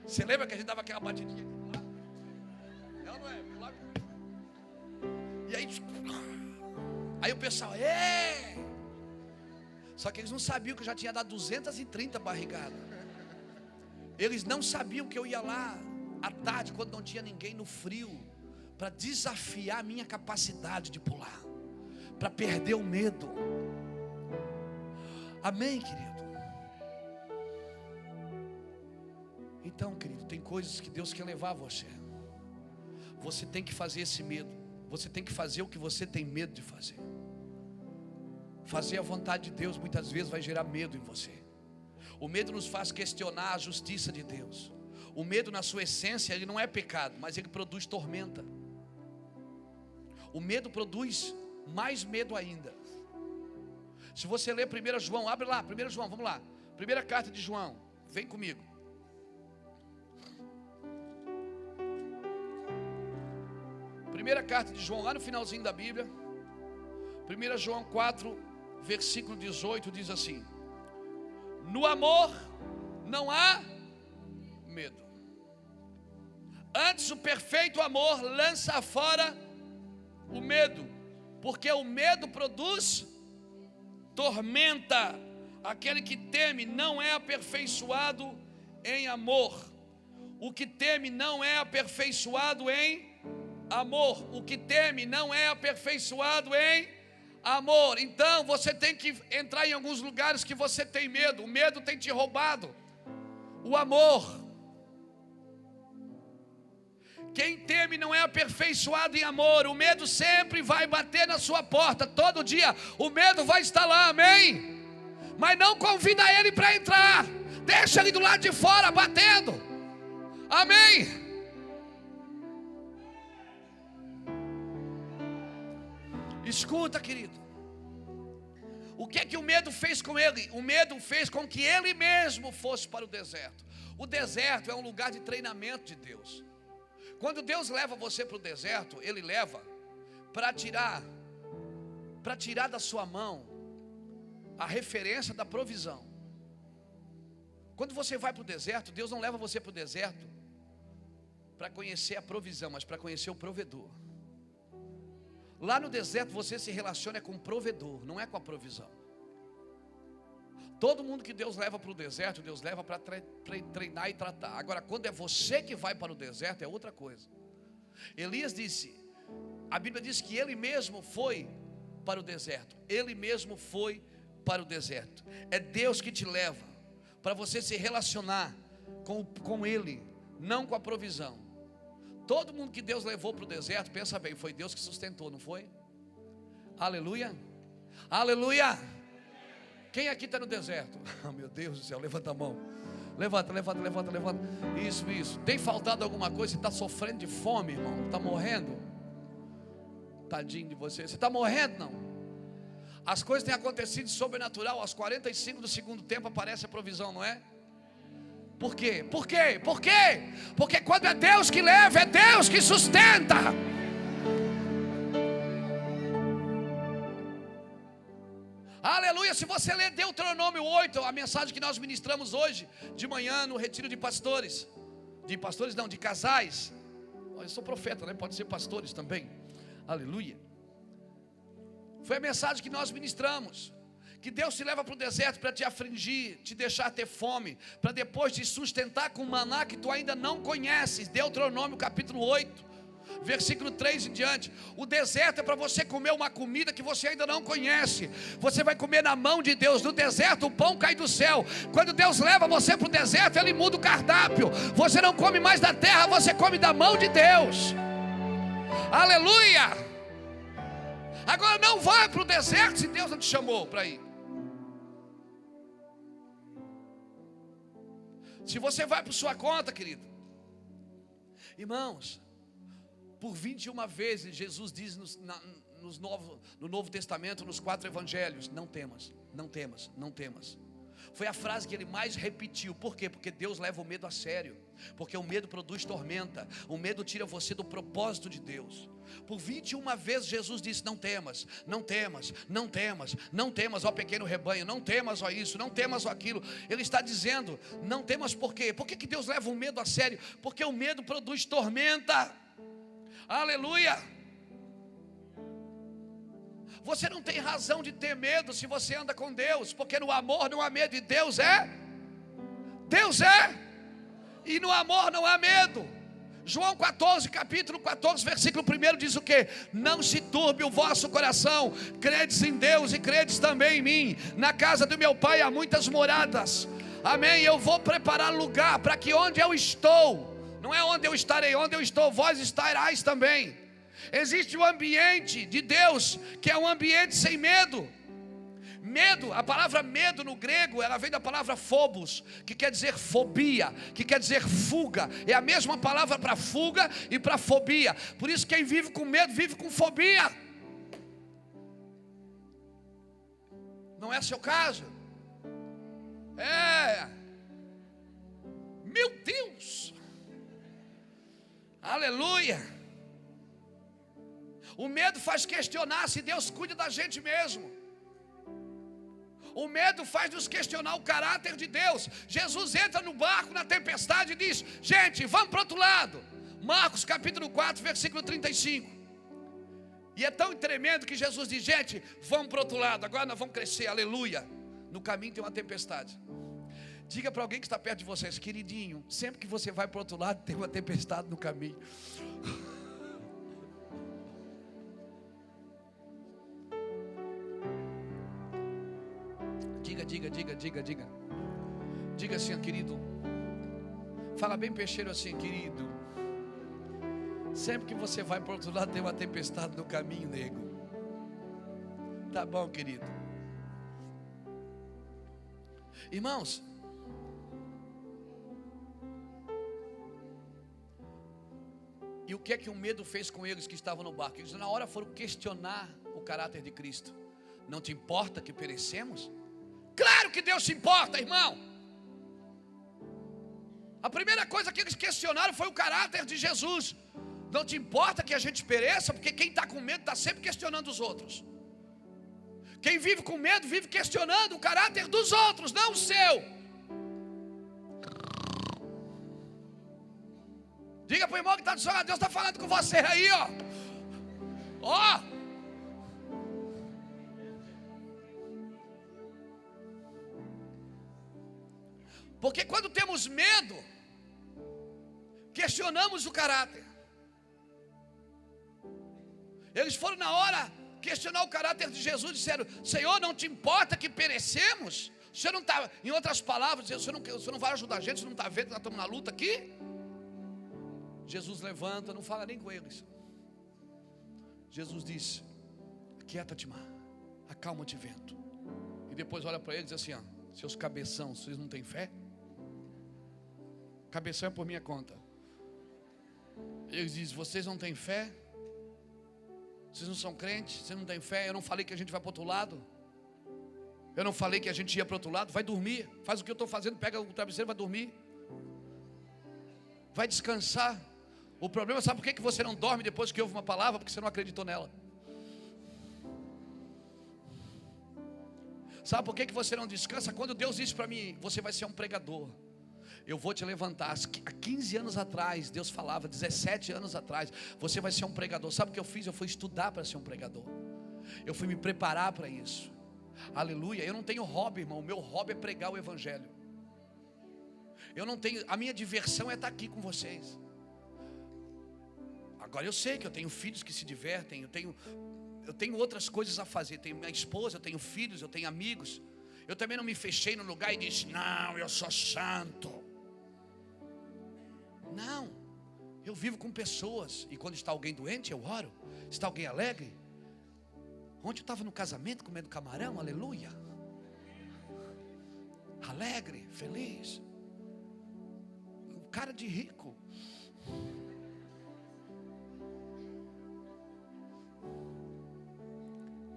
Você lembra que a gente dava aquela batidinha aqui? Ela não é? Pular. E aí o pessoal, Só que eles não sabiam que eu já tinha dado 230 barrigadas. Eles não sabiam que eu ia lá à tarde, quando não tinha ninguém, no frio, para desafiar a minha capacidade de pular, para perder o medo. Amém, querido? Então, querido, tem coisas que Deus quer levar a você. Você tem que fazer esse medo. Você tem que fazer o que você tem medo de fazer. Fazer a vontade de Deus muitas vezes vai gerar medo em você. O medo nos faz questionar a justiça de Deus. O medo, na sua essência, ele não é pecado, mas ele produz tormenta. O medo produz mais medo ainda. Se você ler 1 João, abre lá, 1 João, vamos lá. Primeira carta de João, vem comigo. Primeira carta de João, lá no finalzinho da Bíblia. 1 João 4, versículo 18, diz assim: no amor não há medo. Antes o perfeito amor lança fora o medo, porque o medo produz tormenta. Aquele que teme não é aperfeiçoado em amor. O que teme não é aperfeiçoado em amor. O que teme não é aperfeiçoado em amor. Então você tem que entrar em alguns lugares que você tem medo. O medo tem te roubado o amor. Quem teme não é aperfeiçoado em amor. O medo sempre vai bater na sua porta. Todo dia o medo vai estar lá, amém? Mas não convida ele para entrar. Deixa ele do lado de fora batendo, amém? Escuta, querido. O que é que o medo fez com ele? O medo fez com que ele mesmo fosse para o deserto. O deserto é um lugar de treinamento de Deus. Quando Deus leva você para o deserto, Ele leva para tirar da sua mão a referência da provisão. Quando você vai para o deserto, Deus não leva você para o deserto para conhecer a provisão, mas para conhecer o provedor. Lá no deserto você se relaciona com o provedor, não é com a provisão. Todo mundo que Deus leva para o deserto, Deus leva para treinar e tratar. Agora, quando é você que vai para o deserto, é outra coisa. Elias disse, a Bíblia diz que ele mesmo foi para o deserto. Ele mesmo foi para o deserto. É Deus que te leva para você se relacionar com Ele, não com a provisão. Todo mundo que Deus levou para o deserto, pensa bem, foi Deus que sustentou, não foi? Aleluia, aleluia. Quem aqui está no deserto? Oh, meu Deus do céu, levanta a mão. Levanta. Isso. Tem faltado alguma coisa? Você está sofrendo de fome, irmão? Está morrendo? Tadinho de você. Você está morrendo, não? As coisas têm acontecido de sobrenatural. Aos 45 do segundo tempo aparece a provisão, não é? Por quê? Porque quando é Deus que leva, é Deus que sustenta. Aleluia. Se você ler Deuteronômio 8, a mensagem que nós ministramos hoje de manhã no retiro de pastores, de casais. Eu sou profeta, né? Pode ser pastores também. Aleluia. Foi a mensagem que nós ministramos, que Deus te leva para o deserto para te afligir, te deixar ter fome, para depois te sustentar com maná que tu ainda não conheces. Deuteronômio capítulo 8, versículo 3 em diante. O deserto é para você comer uma comida que você ainda não conhece. Você vai comer na mão de Deus. No deserto o pão cai do céu. Quando Deus leva você para o deserto, Ele muda o cardápio. Você não come mais da terra, você come da mão de Deus. Aleluia. Agora não vai para o deserto se Deus não te chamou para ir. Se você vai por sua conta, querido. Irmãos, por 21 vezes Jesus diz no Novo Testamento, nos 4 evangelhos: não temas, não temas, não temas. Foi a frase que ele mais repetiu. Por quê? Porque Deus leva o medo a sério. Porque o medo produz tormenta. O medo tira você do propósito de Deus. Por 21 vezes Jesus disse: não temas, não temas, não temas, não temas, ó pequeno rebanho, não temas, ó isso, não temas, ó aquilo. Ele está dizendo: não temas. Por quê? Por que Deus leva o medo a sério? Porque o medo produz tormenta. Aleluia. Você não tem razão de ter medo se você anda com Deus, porque no amor não há medo, e Deus é, e no amor não há medo. João 14, capítulo 14, versículo 1 diz o que? Não se turbe o vosso coração, credes em Deus e credes também em mim. Na casa do meu pai há muitas moradas, amém? Eu vou preparar lugar para que onde eu estou, não é onde eu estarei, onde eu estou, vós estareis também. Existe um ambiente de Deus que é um ambiente sem medo. Medo, a palavra medo no grego, ela vem da palavra phobos, que quer dizer fobia, que quer dizer fuga. É a mesma palavra para fuga e para fobia. Por isso quem vive com medo, vive com fobia. Não é seu caso? Meu Deus. Aleluia. O medo faz questionar se Deus cuida da gente mesmo. O medo faz nos questionar o caráter de Deus. Jesus entra no barco na tempestade e diz: gente, vamos para o outro lado. Marcos capítulo 4, versículo 35. E é tão tremendo que Jesus diz: gente, vamos para o outro lado, agora nós vamos crescer, aleluia. No caminho tem uma tempestade. Diga para alguém que está perto de vocês: queridinho, sempre que você vai para o outro lado tem uma tempestade no caminho. Diga. Diga assim, querido. Fala bem peixeiro assim: querido, sempre que você vai para o outro lado tem uma tempestade no caminho, nego. Tá bom, querido. Irmãos, e o que é que o medo fez com eles que estavam no barco? Eles na hora foram questionar o caráter de Cristo. Não te importa que perecemos? Claro que Deus se importa, irmão. A primeira coisa que eles questionaram foi o caráter de Jesus. Não te importa que a gente pereça? Porque quem está com medo está sempre questionando os outros. Quem vive com medo vive questionando o caráter dos outros, não o seu. Diga para o irmão que está do seu lado: Deus está falando com você aí, ó. Porque quando temos medo, questionamos o caráter. Eles foram na hora questionar o caráter de Jesus, disseram: Senhor, não te importa que perecemos? O Senhor não está, em outras palavras, o Senhor não vai ajudar a gente, você não está vendo que nós estamos na luta aqui? Jesus levanta, não fala nem com eles. Jesus disse: aquieta-te, mar, acalma-te, vento. E depois olha para eles e diz assim: ó, seus cabeção, vocês não têm fé? Cabeção é por minha conta. Eles dizem: vocês não têm fé? Vocês não são crentes? Vocês não têm fé? Eu não falei que a gente vai para o outro lado? Eu não falei que a gente ia para o outro lado? Vai dormir, faz o que eu estou fazendo, pega o travesseiro, vai dormir, vai descansar. O problema, sabe por que você não dorme depois que ouve uma palavra? Porque você não acreditou nela. Sabe por que você não descansa? Quando Deus disse para mim: você vai ser um pregador, eu vou te levantar. Há 15 anos atrás, Deus falava, 17 anos atrás, você vai ser um pregador. Sabe o que eu fiz? Eu fui estudar para ser um pregador. Eu fui me preparar para isso. Aleluia. Eu não tenho hobby, irmão. O meu hobby é pregar o evangelho. Eu não tenho, a minha diversão é estar aqui com vocês. Agora eu sei que eu tenho filhos que se divertem, eu tenho outras coisas a fazer. Tenho minha esposa, eu tenho filhos, eu tenho amigos. Eu também não me fechei no lugar e disse: não, eu sou santo. Não, eu vivo com pessoas. E quando está alguém doente, eu oro. Está alguém alegre? Ontem eu estava no casamento comendo camarão, aleluia. Alegre, feliz. Um cara de rico.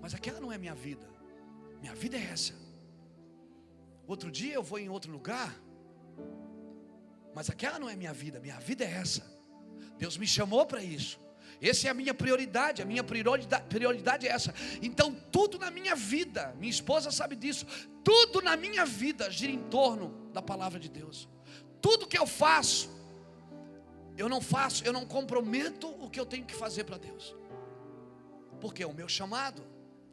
Mas aquela não é minha vida. Minha vida é essa. Outro dia eu vou em outro lugar, mas aquela não é minha vida. Minha vida é essa. Deus me chamou para isso. Essa é a minha prioridade. A minha prioridade é essa. Então tudo na minha vida, minha esposa sabe disso, tudo na minha vida gira em torno da palavra de Deus. Tudo que eu faço, eu não comprometo o que eu tenho que fazer para Deus. Porque é o meu chamado.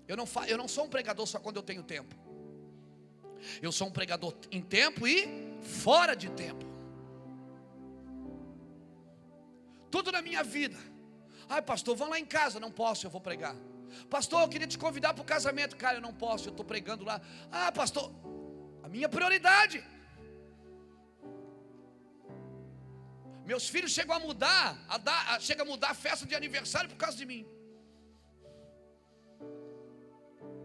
Eu não sou um pregador só quando eu tenho tempo. Eu sou um pregador em tempo e fora de tempo. Tudo na minha vida. Ai, pastor, vão lá em casa. Não posso, eu vou pregar. Pastor, eu queria te convidar para o casamento. Cara, eu não posso, eu estou pregando lá. Ah, pastor, a minha prioridade. Meus filhos chegam a mudar, a festa de aniversário por causa de mim.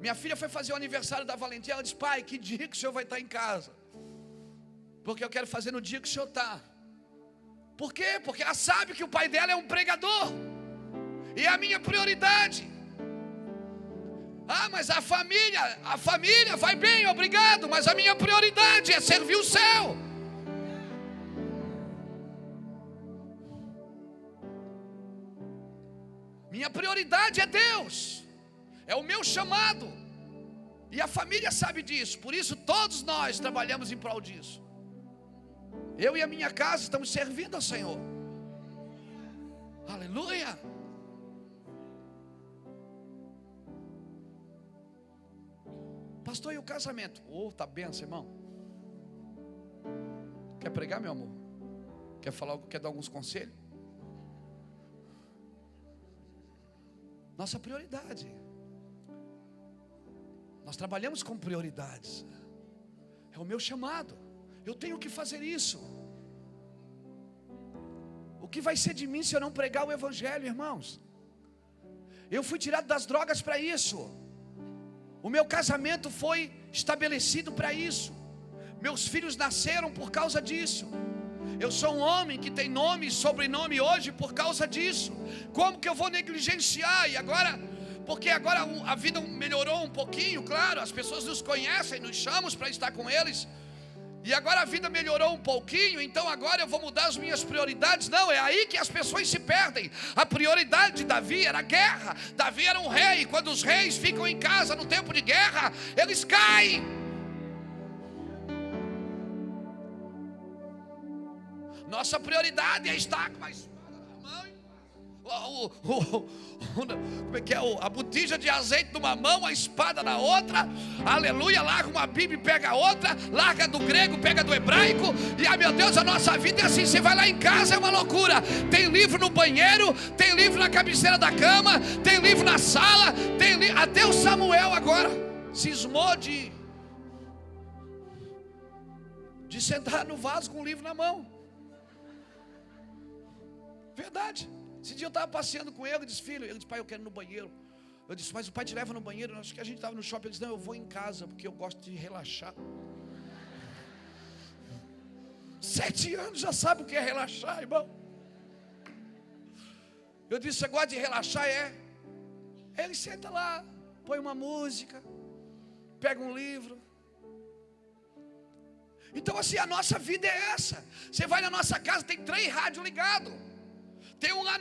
Minha filha foi fazer o aniversário da Valentina. Ela disse: pai, que dia que o senhor vai estar em casa? Porque eu quero fazer no dia que o senhor está. Por quê? Porque ela sabe que o pai dela é um pregador. E é a minha prioridade. Ah, mas a família vai bem, obrigado. Mas a minha prioridade é servir o céu. Minha prioridade é Deus. É o meu chamado. E a família sabe disso. Por isso todos nós trabalhamos em prol disso. Eu e a minha casa estamos servindo ao Senhor. Aleluia. Pastor, e o casamento? Tá benção, irmão. Quer pregar, meu amor? Quer falar algo? Quer dar alguns conselhos? Nossa prioridade. Nós trabalhamos com prioridades. É o meu chamado. Eu tenho que fazer isso. O que vai ser de mim se eu não pregar o evangelho, irmãos? Eu fui tirado das drogas para isso. O meu casamento foi estabelecido para isso. Meus filhos nasceram por causa disso. Eu sou um homem que tem nome e sobrenome hoje por causa disso. Como que eu vou negligenciar? E agora, porque agora a vida melhorou um pouquinho, claro, as pessoas nos conhecem, nos chamam para estar com eles. E agora a vida melhorou um pouquinho, então agora eu vou mudar as minhas prioridades. Não, é aí que as pessoas se perdem. A prioridade de Davi era a guerra. Davi era um rei. Quando os reis ficam em casa no tempo de guerra, eles caem. Nossa prioridade é estar com a espada na mão. como é que é? A botija de azeite numa mão, a espada na outra. Aleluia, larga uma Bíblia e pega a outra. Larga do grego, pega do hebraico. E meu Deus, a nossa vida é assim. Você vai lá em casa, é uma loucura. Tem livro no banheiro, tem livro na cabeceira da cama, tem livro na sala, até o Samuel agora cismou de sentar no vaso com o livro na mão. Verdade. Esse dia eu estava passeando com ele, disse, filho, ele disse, pai, eu quero ir no banheiro. Eu disse, mas o pai te leva no banheiro? Acho que a gente estava no shopping. Ele disse, não, eu vou em casa, porque eu gosto de relaxar. 7 anos já sabe o que é relaxar, irmão. Eu disse, você gosta de relaxar? Ele senta lá, põe uma música, pega um livro. Então assim, a nossa vida é essa. Você vai na nossa casa, tem 3 rádios ligados. Tem um lá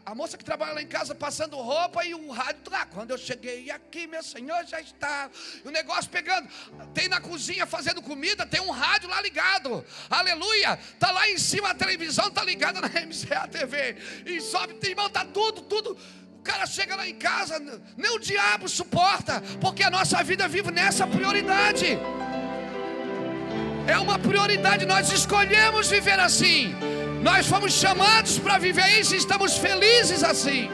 a moça que trabalha lá em casa passando roupa e o rádio lá. Quando eu cheguei aqui, meu Senhor já está. O negócio pegando. Tem na cozinha fazendo comida, tem um rádio lá ligado. Aleluia. Está lá em cima a televisão, está ligada na MCA TV. E sobe, irmão, está tudo. O cara chega lá em casa, nem o diabo suporta, porque a nossa vida vive nessa prioridade. É uma prioridade, nós escolhemos viver assim. Nós fomos chamados para viver isso e estamos felizes assim.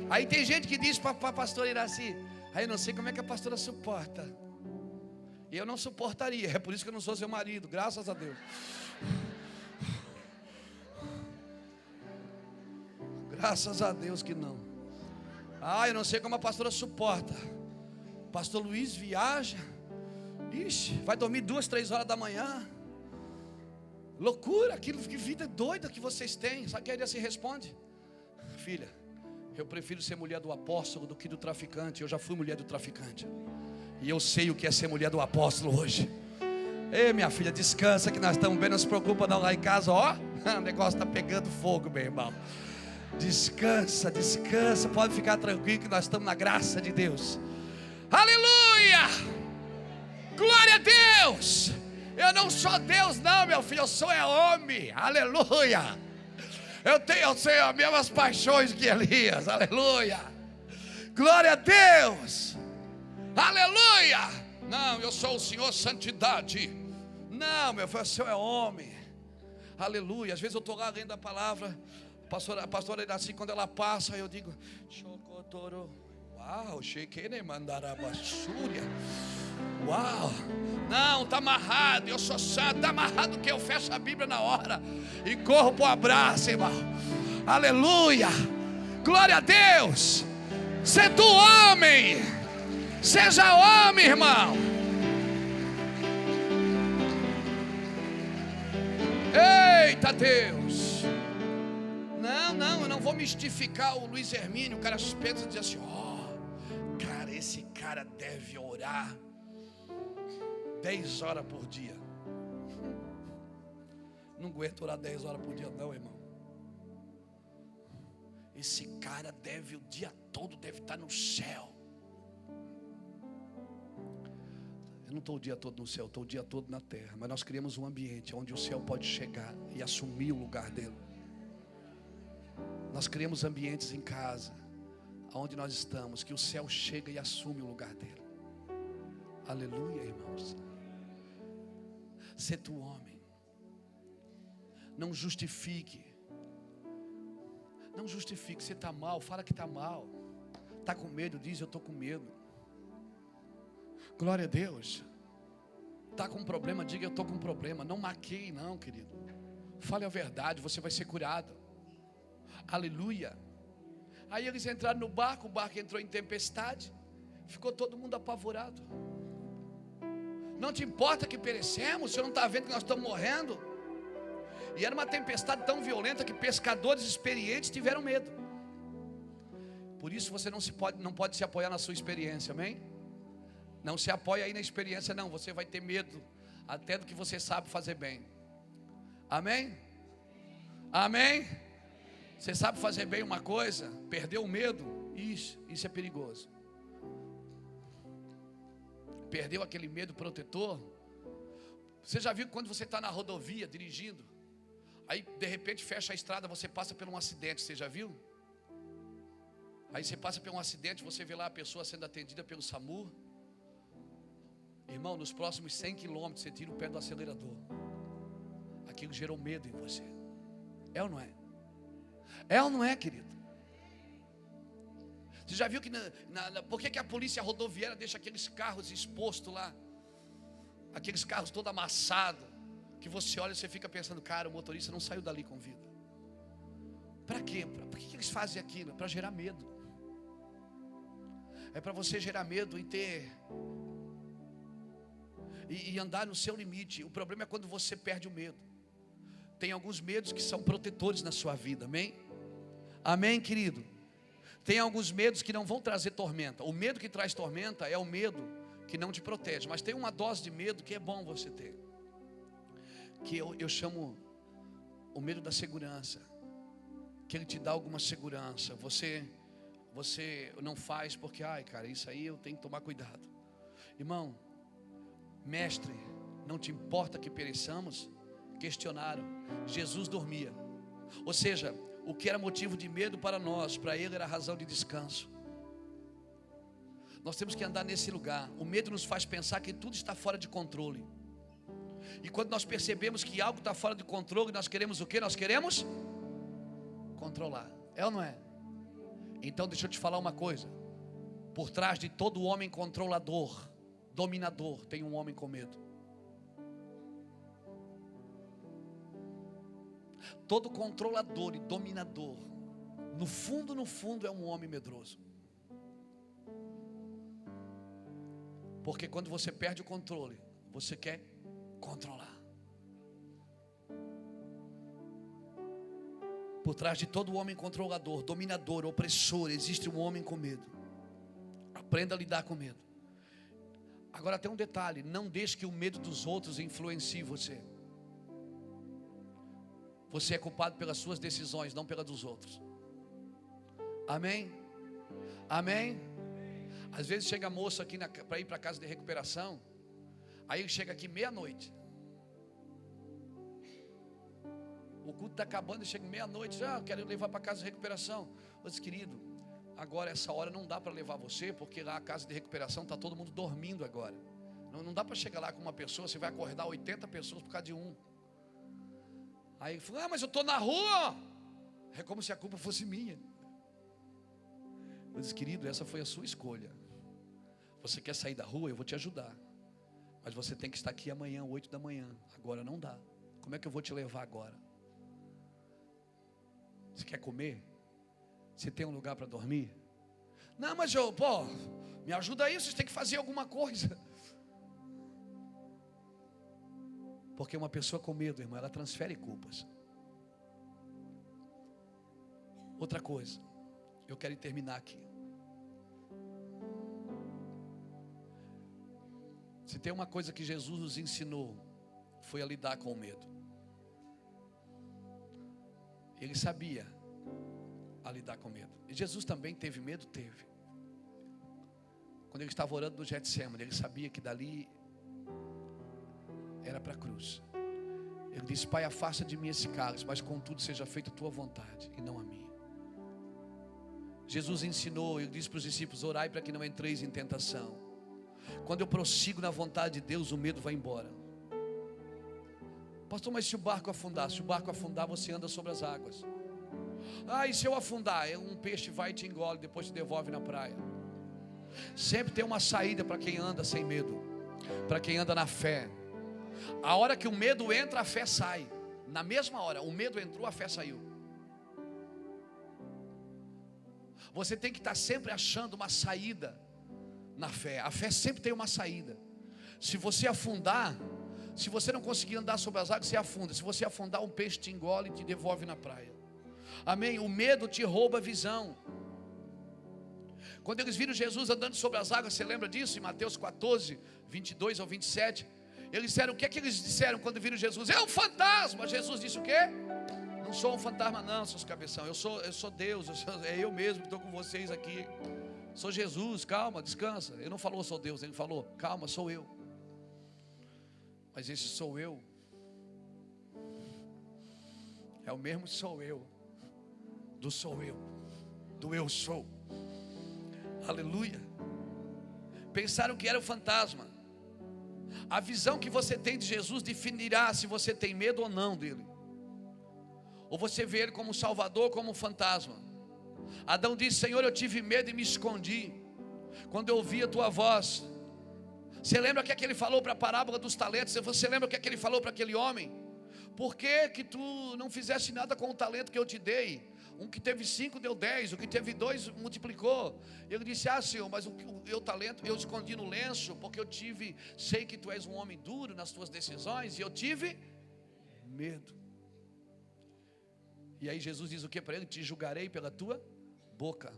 Aí tem gente que diz para a pastora Iraci, aí eu não sei como é que a pastora suporta. E eu não suportaria, é por isso que eu não sou seu marido, graças a Deus. Graças a Deus que não. Eu não sei como a pastora suporta. Pastor Luiz viaja, ixi, vai dormir 2, 3 horas da manhã. Loucura, que vida doida que vocês têm. Sabe que ele assim responde? Filha, eu prefiro ser mulher do apóstolo do que do traficante. Eu já fui mulher do traficante e eu sei o que é ser mulher do apóstolo hoje. Ei, minha filha, descansa que nós estamos bem. Não se preocupa não, lá em casa, ó, o negócio está pegando fogo, meu irmão. Descansa, pode ficar tranquilo que nós estamos na graça de Deus. Aleluia, glória a Deus. Eu não sou Deus não, meu filho, eu sou homem, aleluia. Eu sei as mesmas paixões que Elias, aleluia. Glória a Deus, aleluia. Não, eu sou o Senhor santidade. Não, meu filho, o Senhor é homem, aleluia. Às vezes eu estou lá lendo a palavra, a pastora assim, quando ela passa, eu digo, Chocotoro. Uau, cheguei nem mandar a basúria. Uau, não, está amarrado, eu sou santo, está amarrado que eu fecho a Bíblia na hora e corro para o abraço, irmão. Aleluia, glória a Deus. Seja tu homem, seja homem, irmão. Eita Deus. Não, eu não vou mistificar o Luiz Hermínio. O cara pensa e diz assim, cara, esse cara deve orar 10 horas por dia. Não aguento orar 10 horas por dia não, irmão. Esse cara deve o dia todo, deve estar no céu. Eu não estou o dia todo no céu, estou o dia todo na terra. Mas nós criamos um ambiente onde o céu pode chegar e assumir o lugar dele. Nós criamos ambientes em casa, onde nós estamos, que o céu chega e assume o lugar dele. Aleluia, irmãos. Sê tu homem. Não justifique. Não justifique. Você está mal, fala que está mal. Está com medo, diz eu estou com medo. Glória a Deus. Está com problema, diga eu estou com problema. Não maqueie não, querido. Fale a verdade, você vai ser curado. Aleluia. Aí eles entraram no barco, o barco entrou em tempestade. Ficou todo mundo apavorado. Não te importa que perecemos? Você não está vendo que nós estamos morrendo? E era uma tempestade tão violenta que pescadores experientes tiveram medo. Por isso você não pode se apoiar na sua experiência, amém? Não se apoia aí na experiência não, você vai ter medo até do que você sabe fazer bem. Amém? Amém? Você sabe fazer bem uma coisa, perdeu o medo, isso é perigoso. Perdeu aquele medo protetor. Você já viu que quando você está na rodovia dirigindo, Aí de repente fecha a estrada, você passa por um acidente, você já viu? Aí você passa por um acidente, você vê lá a pessoa sendo atendida pelo SAMU. Irmão, nos próximos 100 quilômetros você tira o pé do acelerador. Aquilo gerou medo em você. É ou não é? É ou não é, querido? Você já viu que por que a polícia rodoviária deixa aqueles carros expostos lá? Aqueles carros todo amassados, que você olha e você fica pensando, cara, o motorista não saiu dali com vida. Para quê? Por que eles fazem aquilo? É para gerar medo. É para você gerar medo e ter e andar no seu limite. O problema é quando você perde o medo. Tem alguns medos que são protetores na sua vida, amém? Amém, querido? Tem alguns medos que não vão trazer tormenta. O medo que traz tormenta é o medo que não te protege. Mas tem uma dose de medo que é bom você ter, que eu chamo o medo da segurança, que ele te dá alguma segurança. Você não faz porque, ai cara, isso aí eu tenho que tomar cuidado. Irmão, mestre, não te importa que pereçamos? Questionaram. Jesus dormia. Ou seja, o que era motivo de medo para nós, para ele era razão de descanso. Nós temos que andar nesse lugar. O medo nos faz pensar que tudo está fora de controle. E quando nós percebemos que algo está fora de controle, nós queremos o quê? Nós queremos controlar. É ou não é? Então deixa eu te falar uma coisa. Por trás de todo homem controlador, dominador, tem um homem com medo. Todo controlador e dominador, no fundo é um homem medroso. Porque quando você perde o controle, você quer controlar. Por trás de todo homem controlador, dominador, opressor, existe um homem com medo. Aprenda a lidar com medo. Agora tem um detalhe: não deixe que o medo dos outros influencie você. Você é culpado pelas suas decisões, não pelas dos outros. Amém? Amém? Às vezes chega a moça aqui para ir para a casa de recuperação. Aí ele chega aqui meia-noite. O culto está acabando e chega meia-noite. Já eu quero levar para a casa de recuperação. Eu disse, querido, agora essa hora não dá para levar você, porque lá a casa de recuperação está todo mundo dormindo agora. Não dá para chegar lá com uma pessoa, você vai acordar 80 pessoas por causa de um. Aí ele falou, mas eu estou na rua. É como se a culpa fosse minha. Eu disse, querido, essa foi a sua escolha. Você quer sair da rua? Eu vou te ajudar. Mas você tem que estar aqui amanhã, 8 da manhã. Agora não dá. Como é que eu vou te levar agora? Você quer comer? Você tem um lugar para dormir? Não, mas me ajuda aí, vocês têm que fazer alguma coisa. Porque uma pessoa com medo, irmão, ela transfere culpas. Outra coisa, eu quero terminar aqui. Se tem uma coisa que Jesus nos ensinou, foi a lidar com o medo. Ele sabia a lidar com medo. E Jesus também teve medo? Teve. Quando ele estava orando no Getsemane, ele sabia que dali era para a cruz. Ele disse, Pai, afasta de mim esse cálice, mas contudo seja feita a tua vontade e não a minha. Jesus ensinou, ele disse para os discípulos, orai para que não entreis em tentação. Quando eu prossigo na vontade de Deus, o medo vai embora. Pastor, mas se o barco afundar? Se o barco afundar, você anda sobre as águas. E se eu afundar? Um peixe vai e te engole, depois te devolve na praia. Sempre tem uma saída para quem anda sem medo, para quem anda na fé. A hora que o medo entra, a fé sai. Na mesma hora, o medo entrou, a fé saiu. Você tem que estar sempre achando uma saída na fé. A fé sempre tem uma saída. Se você afundar, se você não conseguir andar sobre as águas, você afunda. Se você afundar, um peixe te engole e te devolve na praia. Amém? O medo te rouba a visão. Quando eles viram Jesus andando sobre as águas, você lembra disso? Em Mateus 14, 22 ao 27. Eles disseram, o que é que eles disseram quando viram Jesus? É um fantasma. Jesus disse o quê? Não sou um fantasma não, seus cabeção. Eu sou Deus, é eu mesmo que estou com vocês aqui. Sou Jesus, calma, descansa. Ele não falou sou Deus, ele falou, calma, sou eu. Mas esse sou eu É o mesmo sou eu, do sou eu, do eu sou. Aleluia. Pensaram que era o fantasma. A visão que você tem de Jesus definirá se você tem medo ou não dele, ou você vê ele como Salvador, como fantasma. Adão disse: Senhor, eu tive medo e me escondi quando eu ouvi a tua voz. Você lembra o que é que ele falou para a parábola dos talentos? Você lembra o que é que ele falou para aquele homem? Por que tu não fizeste nada com o talento que eu te dei? Um que teve 5 deu 10, o que teve 2 multiplicou. Ele disse: Senhor, mas o meu talento eu escondi no lenço, porque sei que tu és um homem duro nas tuas decisões, e eu tive medo. E aí Jesus diz o que para ele? Te julgarei pela tua boca.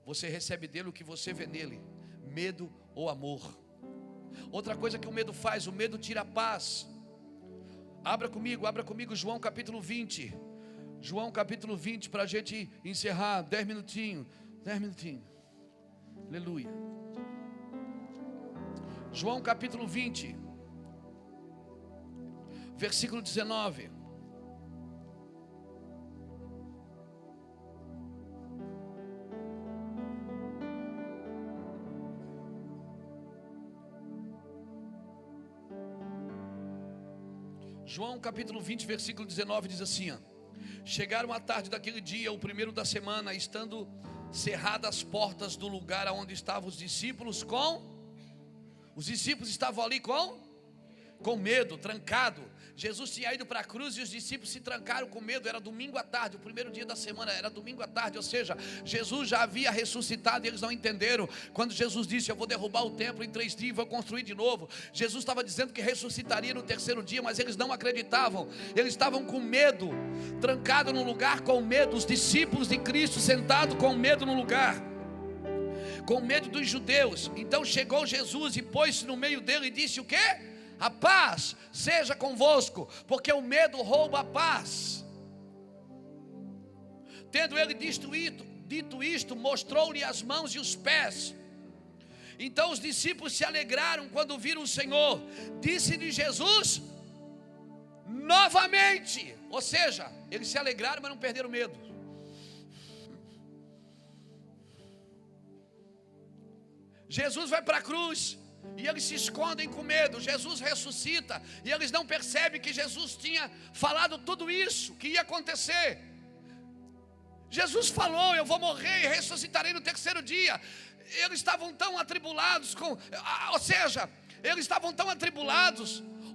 Você recebe dele o que você vê nele, medo ou amor. Outra coisa que o medo faz, o medo tira a paz. Abra comigo João capítulo 20. João capítulo 20, para a gente encerrar. 10 minutinhos. Aleluia. João capítulo 20, versículo 19. João capítulo 20, versículo 19 diz assim: chegaram à tarde daquele dia, o primeiro da semana, estando cerradas as portas do lugar onde estavam os discípulos os discípulos estavam ali com medo, trancado. Jesus tinha ido para a cruz e os discípulos se trancaram com medo. Era domingo à tarde, o primeiro dia da semana era domingo à tarde, ou seja, Jesus já havia ressuscitado e eles não entenderam. Quando Jesus disse: eu vou derrubar o templo em 3 dias e vou construir de novo, Jesus estava dizendo que ressuscitaria no 3º dia, mas eles não acreditavam. Eles estavam com medo, trancados no lugar com medo. Os discípulos de Cristo sentados com medo no lugar, com medo dos judeus. Então chegou Jesus e pôs-se no meio dele e disse o quê? A paz seja convosco, porque o medo rouba a paz. Tendo ele dito isto, mostrou-lhe as mãos e os pés. Então os discípulos se alegraram quando viram o Senhor. Disse-lhe Jesus novamente, ou seja, eles se alegraram, mas não perderam medo. Jesus vai para a cruz e eles se escondem com medo. Jesus ressuscita e eles não percebem que Jesus tinha falado tudo isso que ia acontecer. Jesus falou: eu vou morrer e ressuscitarei no 3º dia. Eles estavam tão atribulados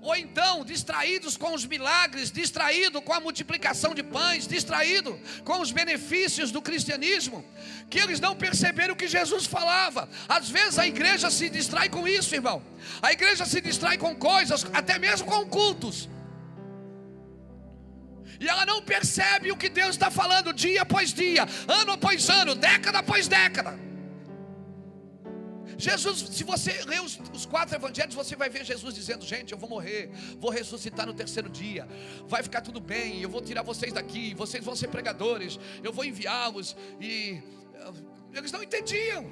ou então distraídos com os milagres, distraídos com a multiplicação de pães, distraídos com os benefícios do cristianismo, que eles não perceberam o que Jesus falava. Às vezes a igreja se distrai com isso, irmão. A igreja se distrai com coisas, até mesmo com cultos, e ela não percebe o que Deus está falando dia após dia, ano após ano, década após década. Jesus, se você ler os 4 evangelhos, você vai ver Jesus dizendo: gente, eu vou morrer, vou ressuscitar no 3º dia, vai ficar tudo bem, eu vou tirar vocês daqui, vocês vão ser pregadores, eu vou enviá-los. E eles não entendiam.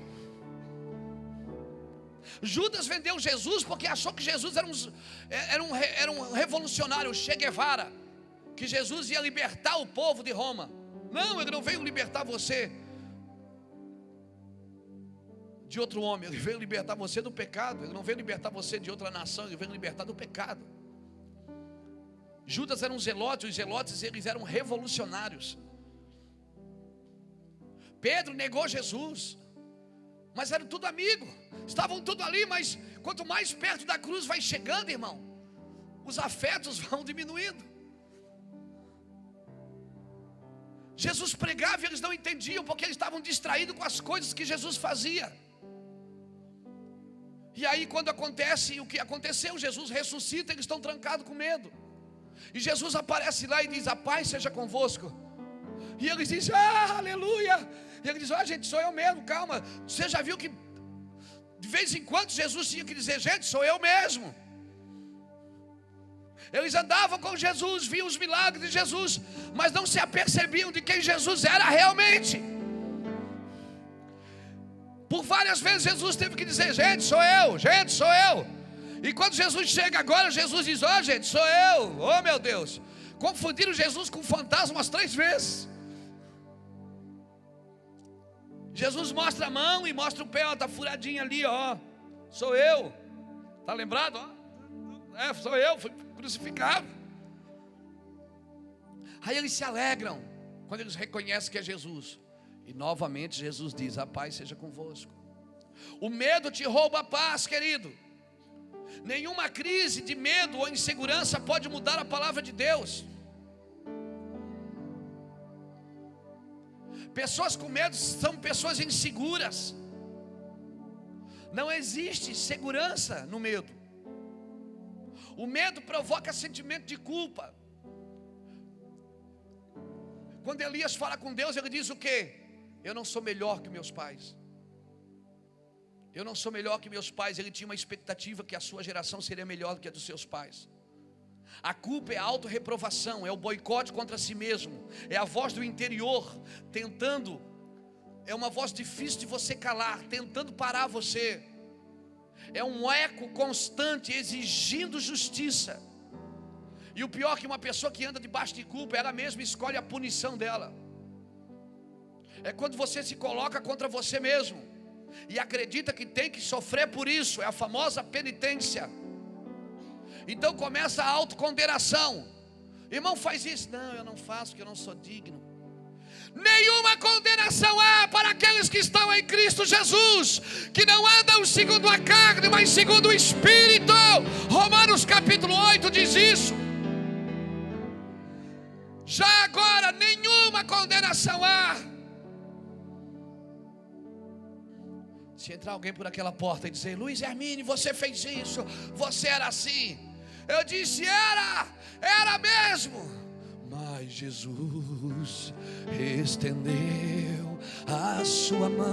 Judas vendeu Jesus porque achou que Jesus era um revolucionário, Che Guevara, que Jesus ia libertar o povo de Roma. Não, ele não veio libertar você de outro homem, ele veio libertar você do pecado. Ele não veio libertar você de outra nação, ele veio libertar do pecado. Judas era um zelote, os zelotes eles eram revolucionários. Pedro negou Jesus, mas eram tudo amigo, estavam tudo ali, mas quanto mais perto da cruz vai chegando, irmão, os afetos vão diminuindo. Jesus pregava e eles não entendiam, porque eles estavam distraídos com as coisas que Jesus fazia. E aí quando acontece o que aconteceu, Jesus ressuscita, eles estão trancados com medo. E Jesus aparece lá e diz: a paz seja convosco. E eles dizem: aleluia. E ele diz: gente, sou eu mesmo, calma. Você já viu que de vez em quando Jesus tinha que dizer: gente, sou eu mesmo. Eles andavam com Jesus, viam os milagres de Jesus, mas não se apercebiam de quem Jesus era realmente. Por várias vezes Jesus teve que dizer: gente, sou eu, gente, sou eu. E quando Jesus chega agora, Jesus diz: gente, sou eu, oh meu Deus. Confundiram Jesus com fantasma umas 3 vezes. Jesus mostra a mão e mostra o pé, ó, tá furadinho ali, ó. Sou eu. Tá lembrado, ó? Sou eu, fui crucificado. Aí eles se alegram quando eles reconhecem que é Jesus. E novamente Jesus diz: a paz seja convosco. O medo te rouba a paz, querido. Nenhuma crise de medo ou insegurança pode mudar a palavra de Deus. Pessoas com medo são pessoas inseguras. Não existe segurança no medo. O medo provoca sentimento de culpa. Quando Elias fala com Deus, ele diz o quê? Eu não sou melhor que meus pais. Eu não sou melhor que meus pais. Ele tinha uma expectativa que a sua geração seria melhor do que a dos seus pais. A culpa é a autorreprovação, é o boicote contra si mesmo, é a voz do interior tentando, é uma voz difícil de você calar, tentando parar você. É um eco constante exigindo justiça. E o pior é que uma pessoa que anda debaixo de culpa, ela mesma escolhe a punição dela. É quando você se coloca contra você mesmo e acredita que tem que sofrer por isso. É a famosa penitência. Então começa a autocondenação. Irmão, faz isso. Não, eu não faço porque eu não sou digno. Nenhuma condenação há para aqueles que estão em Cristo Jesus, que não andam segundo a carne, mas segundo o Espírito. Romanos capítulo 8 diz isso. Já agora, nenhuma condenação há. Se entrar alguém por aquela porta e dizer: Luiz Hermínio, você fez isso, você era assim. Eu disse: era mesmo. Mas Jesus estendeu a sua mão.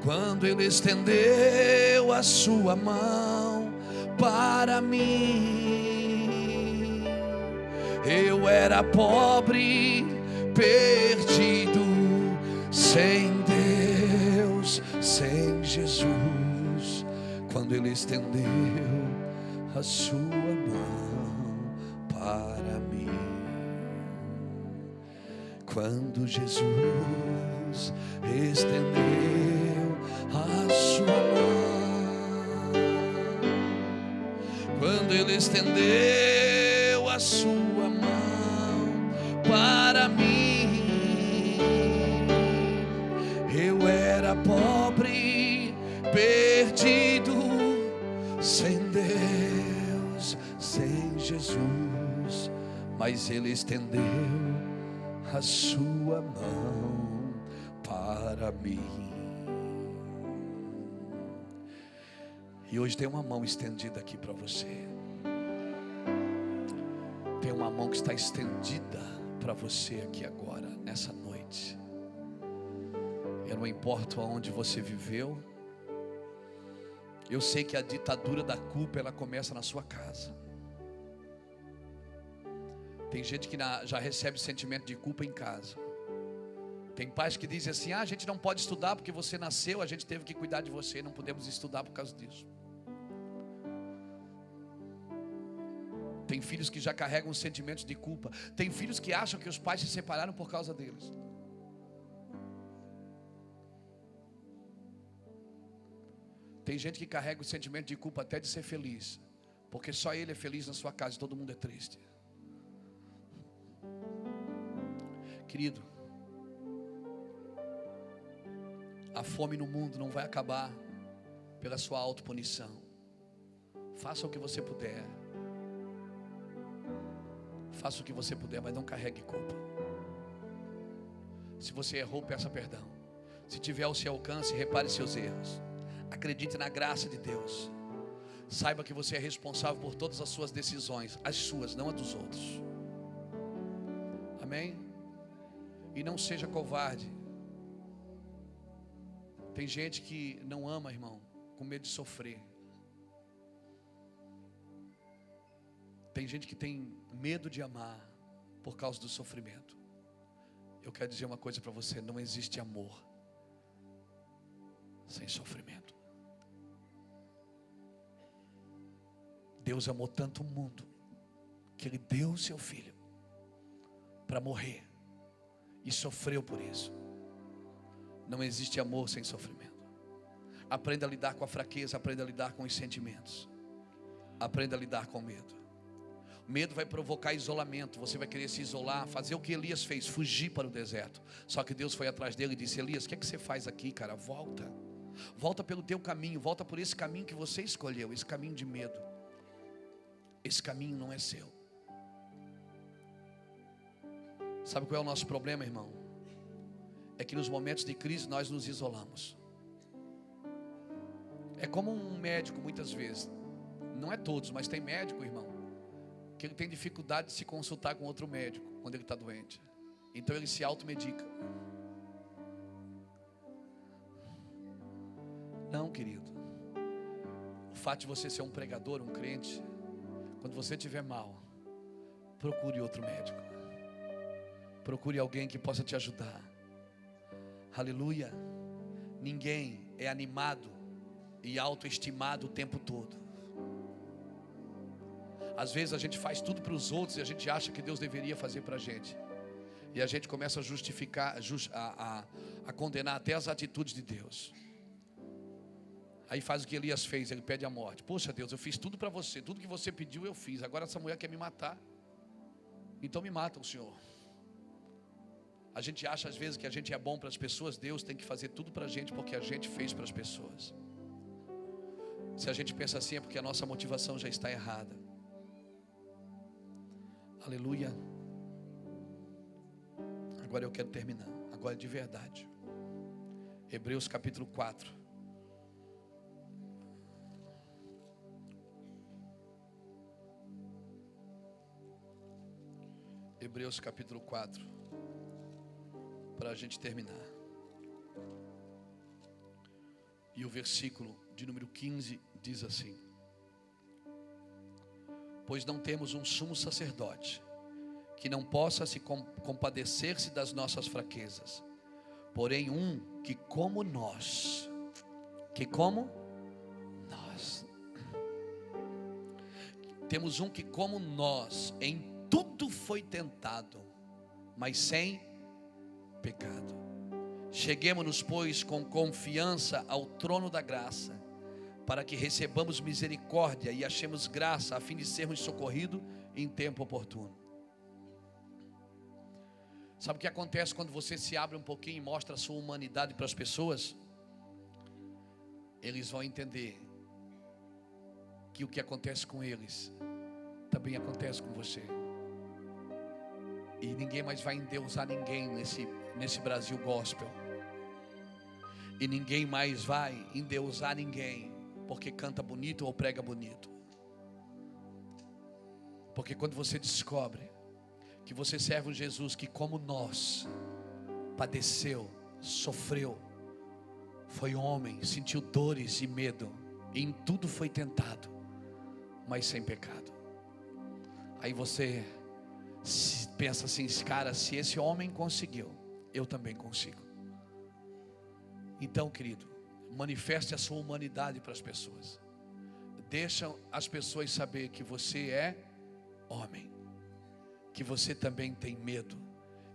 Quando Ele estendeu a sua mão para mim, eu era pobre, perdido, sem Deus, sem Jesus. Quando Ele estendeu a sua mão para mim. Quando Jesus estendeu a sua mão. Quando Ele estendeu a sua mão para mim. Eu era pobre, perdido, sem Deus, sem Jesus, mas Ele estendeu a sua mão para mim. E hoje tem uma mão estendida aqui para você. Tem uma mão que está estendida para você aqui agora, nessa noite. Eu não importo aonde você viveu. Eu sei que a ditadura da culpa, ela começa na sua casa. Tem gente que já recebe sentimento de culpa em casa. Tem pais que dizem assim: a gente não pode estudar porque você nasceu, a gente teve que cuidar de você, não podemos estudar por causa disso. Tem filhos que já carregam sentimentos de culpa. Tem filhos que acham que os pais se separaram por causa deles. Tem gente que carrega o sentimento de culpa até de ser feliz, porque só ele é feliz na sua casa e todo mundo é triste. Querido, a fome no mundo não vai acabar pela sua autopunição. Faça o que você puder. Faça o que você puder, mas não carregue culpa. Se você errou, peça perdão. Se tiver ao seu alcance, repare seus erros. Acredite na graça de Deus. Saiba que você é responsável por todas as suas decisões, as suas, não as dos outros. Amém? E não seja covarde. Tem gente que não ama, irmão, com medo de sofrer. Tem gente que tem medo de amar por causa do sofrimento. Eu quero dizer uma coisa para você: não existe amor sem sofrimento. Deus amou tanto o mundo que Ele deu o seu Filho para morrer e sofreu por isso. Não existe amor sem sofrimento. Aprenda a lidar com a fraqueza, aprenda a lidar com os sentimentos, aprenda a lidar com o medo. O medo vai provocar isolamento, você vai querer se isolar, fazer o que Elias fez, fugir para o deserto. Só que Deus foi atrás dele e disse: Elias, o que é que você faz aqui, cara? Volta pelo teu caminho, volta por esse caminho que você escolheu, esse caminho de medo. Esse caminho não é seu. Sabe qual é o nosso problema, irmão? É que nos momentos de crise nós nos isolamos. É como um médico muitas vezes, não é todos, mas tem médico, irmão, que ele tem dificuldade de se consultar com outro médico quando ele está doente. Então ele se automedica. Não, querido. O fato de você ser um pregador, um crente, quando você estiver mal, procure outro médico. Procure alguém que possa te ajudar. Aleluia. Ninguém é animado e autoestimado o tempo todo. Às vezes a gente faz tudo para os outros e a gente acha que Deus deveria fazer para a gente. E a gente começa a justificar, a condenar até as atitudes de Deus. Aí faz o que Elias fez, ele pede a morte. Poxa Deus, eu fiz tudo para você, tudo que você pediu eu fiz. Agora essa mulher quer me matar. Então me mata o Senhor. A gente acha às vezes que a gente é bom para as pessoas. Deus tem que fazer tudo para a gente porque a gente fez para as pessoas. Se a gente pensa assim é porque a nossa motivação já está errada. Aleluia. Agora eu quero terminar. Agora de verdade. Hebreus capítulo 4. Hebreus capítulo 4. Para a gente terminar. E o versículo de número 15 diz assim: pois não temos um sumo sacerdote que não possa se compadecer-se das nossas fraquezas, porém um que como nós, temos um que como nós em tudo foi tentado, mas sem pecado. Cheguemo-nos, pois, com confiança ao trono da graça, para que recebamos misericórdia e achemos graça, a fim de sermos socorridos em tempo oportuno. Sabe o que acontece quando você se abre um pouquinho e mostra a sua humanidade para as pessoas? Eles vão entender que o que acontece com eles também acontece com você. E ninguém mais vai endeusar ninguém nesse Brasil gospel. E ninguém mais vai endeusar ninguém porque canta bonito ou prega bonito. Porque quando você descobre que você serve um Jesus que como nós padeceu, sofreu, foi homem, sentiu dores e medo, e em tudo foi tentado, mas sem pecado. Aí você pensa assim: cara, se esse homem conseguiu, eu também consigo. Então, querido, manifeste a sua humanidade para as pessoas. Deixa as pessoas saber que você é homem, que você também tem medo,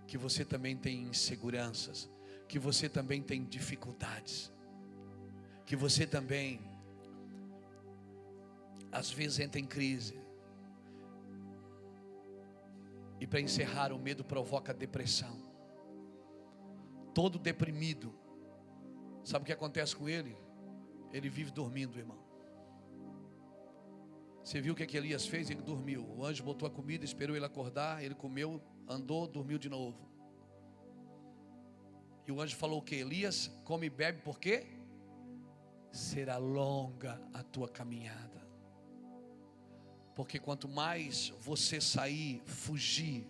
que você também tem inseguranças, que você também tem dificuldades, que você também às vezes entra em crise. E para encerrar, o medo provoca depressão. Todo deprimido, sabe o que acontece com ele? Ele vive dormindo, irmão. Você viu o que Elias fez? Ele dormiu. O anjo botou a comida, esperou ele acordar. Ele comeu, andou, dormiu de novo. E o anjo falou o que? Elias, come e bebe, por quê? Será longa a tua caminhada. Porque quanto mais você sair, fugir,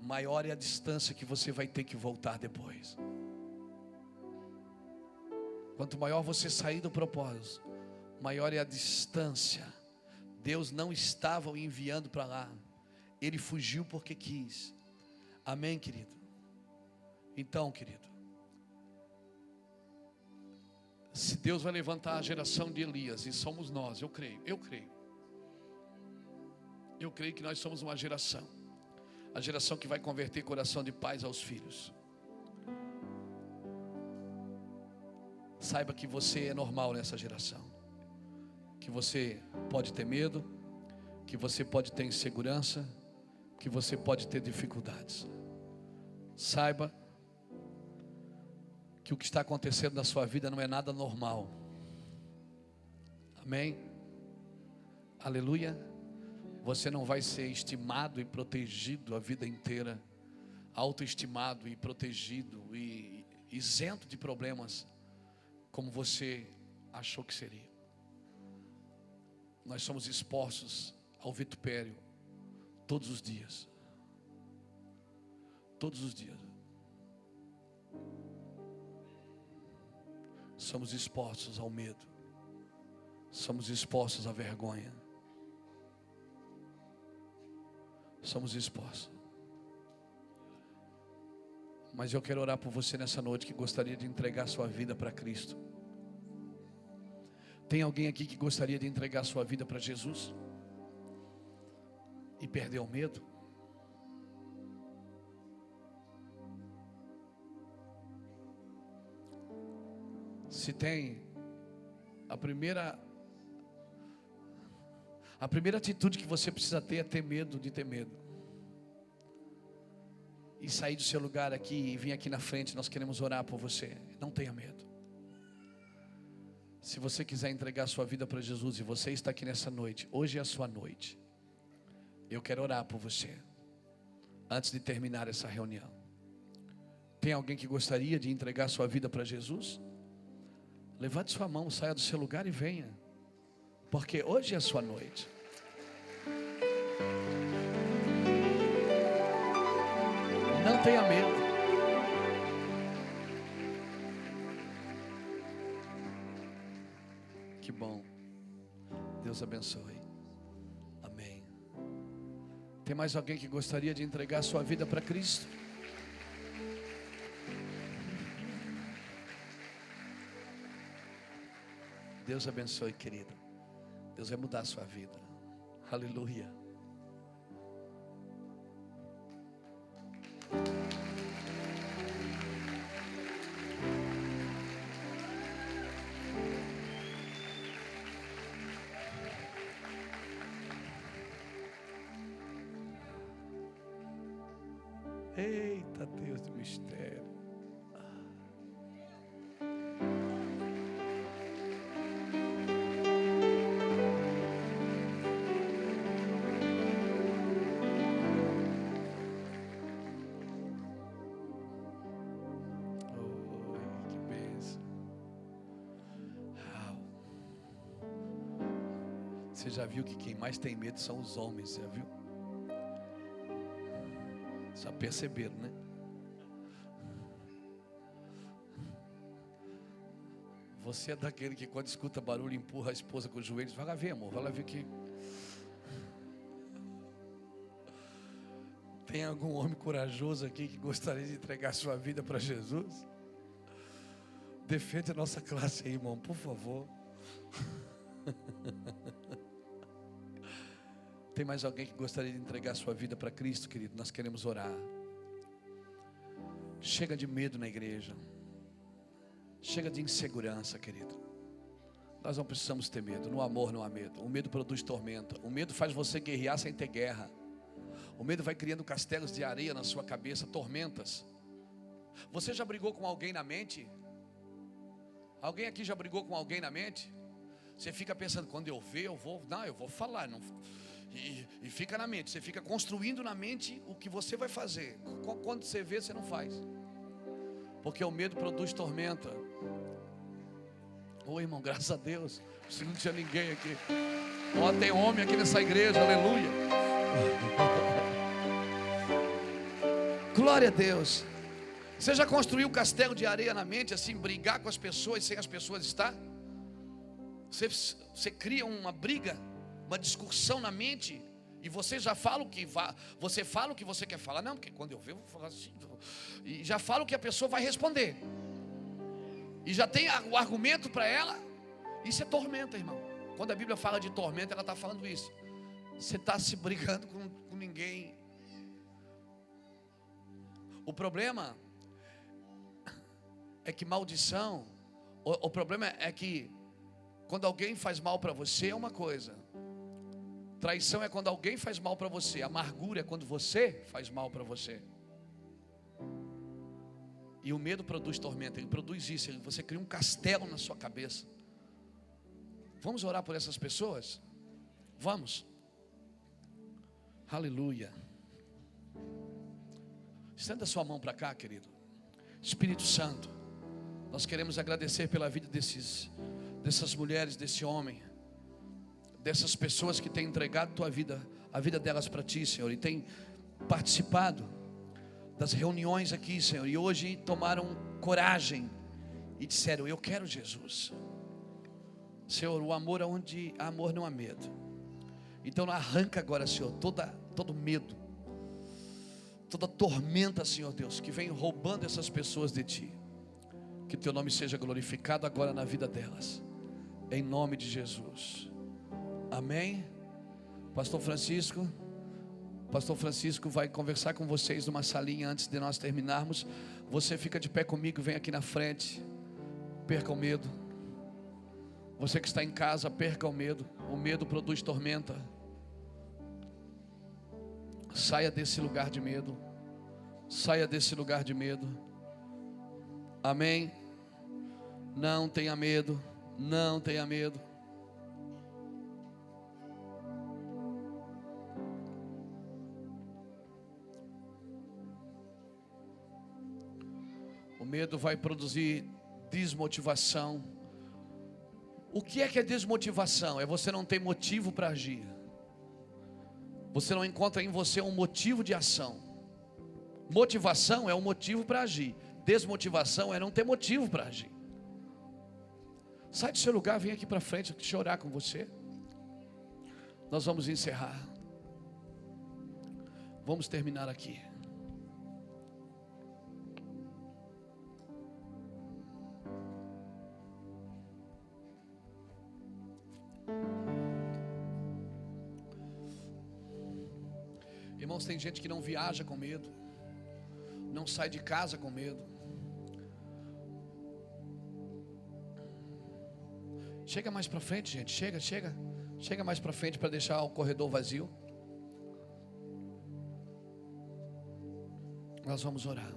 maior é a distância que você vai ter que voltar depois. Quanto maior você sair do propósito, maior é a distância. Deus não estava o enviando para lá, Ele fugiu porque quis. Amém, querido? Então, querido, Se Deus vai levantar a geração de Elias, e somos nós, eu creio. Eu creio que nós somos uma geração. A geração que vai converter coração de pais aos filhos. Saiba que você é normal nessa geração. Que você pode ter medo, que você pode ter insegurança, que você pode ter dificuldades. Saiba que o que está acontecendo na sua vida não é nada normal. Amém? Aleluia. Você não vai ser estimado e protegido a vida inteira, autoestimado e protegido e isento de problemas como você achou que seria. Nós somos expostos ao vitupério todos os dias. Todos os dias. Somos expostos ao medo. Somos expostos à vergonha. Somos expostos. Mas eu quero orar por você nessa noite que gostaria de entregar sua vida para Cristo. Tem alguém aqui que gostaria de entregar sua vida para Jesus? E perder o medo? Se tem, a primeira atitude que você precisa ter é ter medo de ter medo. E sair do seu lugar aqui e vir aqui na frente, nós queremos orar por você. Não tenha medo. Se você quiser entregar a sua vida para Jesus e você está aqui nessa noite, hoje é a sua noite, eu quero orar por você, antes de terminar essa reunião. Tem alguém que gostaria de entregar a sua vida para Jesus? Levante sua mão, saia do seu lugar e venha, porque hoje é a sua noite. Não tenha medo. Que bom. Deus abençoe. Amém. Tem mais alguém que gostaria de entregar a sua vida para Cristo? Deus abençoe, querido. Deus vai mudar a sua vida. Aleluia. Eita Deus do mistério. Você já viu que quem mais tem medo são os homens, já viu? Já perceberam, né? Você é daquele que quando escuta barulho empurra a esposa com os joelhos. Vai lá ver, amor, vai lá ver que... Tem algum homem corajoso aqui que gostaria de entregar sua vida para Jesus? Defende a nossa classe aí, irmão, por favor. Tem mais alguém que gostaria de entregar sua vida para Cristo, querido? Nós queremos orar. Chega de medo na igreja. Chega de insegurança, querido. Nós não precisamos ter medo. No amor não há medo. O medo produz tormenta. O medo faz você guerrear sem ter guerra. O medo vai criando castelos de areia na sua cabeça, tormentas. Você já brigou com alguém na mente? Alguém aqui já brigou com alguém na mente? Você fica pensando, quando eu ver, eu vou falar. Não... E fica na mente, você fica construindo na mente o que você vai fazer. Quando você vê, você não faz. Porque o medo produz tormenta. Ô irmão, graças a Deus. Se não tinha ninguém aqui. Ó, tem homem aqui nessa igreja, aleluia. Glória a Deus. Você já construiu um castelo de areia na mente, assim, brigar com as pessoas sem as pessoas estar? Você cria uma briga, uma discussão na mente, e você já fala o que você fala o que você quer falar. Não, porque quando eu ver, eu vou falar assim, e já fala o que a pessoa vai responder. e já tem o argumento para ela. Isso é tormenta, irmão. Quando a Bíblia fala de tormenta, ela está falando isso. Você está se brigando com ninguém. O problema é que maldição, o problema é que quando alguém faz mal para você é uma coisa. Traição é quando alguém faz mal para você. Amargura é quando você faz mal para você. E o medo produz tormenta. Ele produz isso. Você cria um castelo na sua cabeça. Vamos orar por essas pessoas? Vamos. Aleluia. Estenda sua mão para cá, querido. Espírito Santo, nós queremos agradecer pela vida dessas mulheres, desse homem, dessas pessoas que têm entregado a vida delas para Ti, Senhor, e têm participado das reuniões aqui, Senhor, e hoje tomaram coragem e disseram: eu quero Jesus. Senhor, o amor onde há amor não há medo. Então arranca agora, Senhor, todo medo, toda tormenta, Senhor Deus, que vem roubando essas pessoas de Ti. Que Teu nome seja glorificado agora na vida delas, em nome de Jesus. Amém. Pastor Francisco vai conversar com vocês numa salinha antes de nós terminarmos. Você fica de pé comigo, vem aqui na frente. Perca o medo. Você que está em casa, perca o medo. O medo produz tormenta. Saia desse lugar de medo. Saia desse lugar de medo. Amém. Não tenha medo. Não tenha medo. O medo vai produzir desmotivação. O que é desmotivação? É você não ter motivo para agir. Você não encontra em você um motivo de ação. Motivação é um motivo para agir. Desmotivação é não ter motivo para agir. Sai do seu lugar, vem aqui para frente, deixa eu orar com você. Nós vamos encerrar. Vamos terminar aqui. Irmãos, tem gente que não viaja com medo, não sai de casa com medo. Chega mais para frente, gente. Chega mais para frente para deixar o corredor vazio. Nós vamos orar.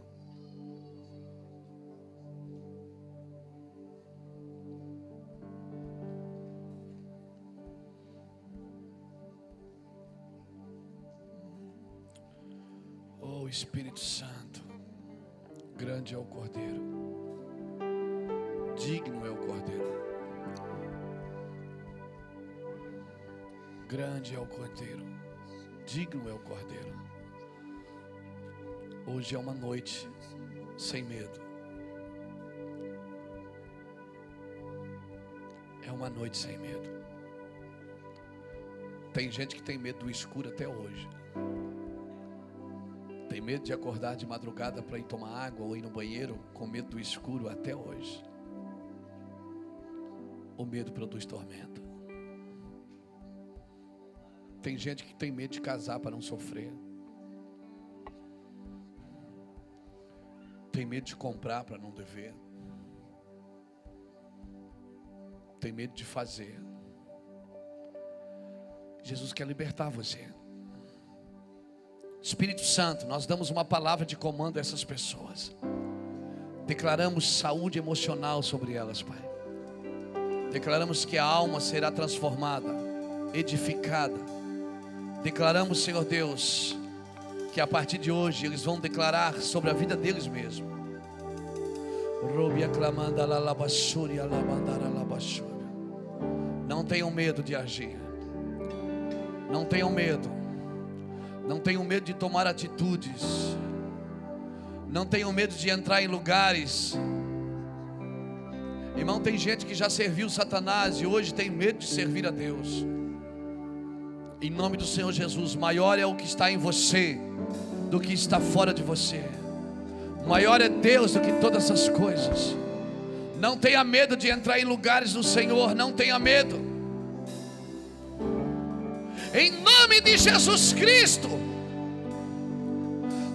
Oh Espírito Santo, grande é o Cordeiro, digno é o Cordeiro. Grande é o Cordeiro, digno é o Cordeiro. Hoje é uma noite sem medo. É uma noite sem medo. Tem gente que tem medo do escuro até hoje. Tem medo de acordar de madrugada para ir tomar água ou ir no banheiro com medo do escuro até hoje. O medo produz tormenta. Tem gente que tem medo de casar para não sofrer. Tem medo de comprar para não dever. Tem medo de fazer. Jesus quer libertar você. Espírito Santo, nós damos uma palavra de comando a essas pessoas. Declaramos saúde emocional sobre elas, Pai. Declaramos que a alma será transformada, edificada. Declaramos, Senhor Deus, que a partir de hoje eles vão declarar sobre a vida deles mesmos. Não tenham medo de agir. Não tenham medo. Não tenham medo de tomar atitudes. Não tenham medo de entrar em lugares. Irmão, tem gente que já serviu Satanás e hoje tem medo de servir a Deus. Em nome do Senhor Jesus, maior é o que está em você do que está fora de você. Maior é Deus do que todas essas coisas. Não tenha medo de entrar em lugares do Senhor. Não tenha medo. Em nome de Jesus Cristo,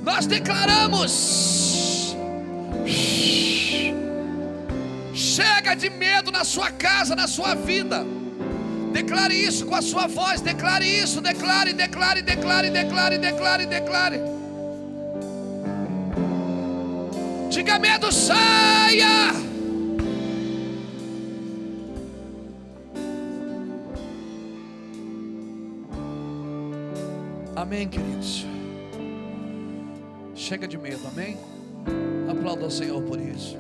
nós declaramos: chega de medo na sua casa, na sua vida. Declare isso com a sua voz. Declare isso. Declare, declare, declare, declare, declare, declare. Diga: medo, saia. Amém, queridos. Chega de medo, amém? Aplauda ao Senhor por isso.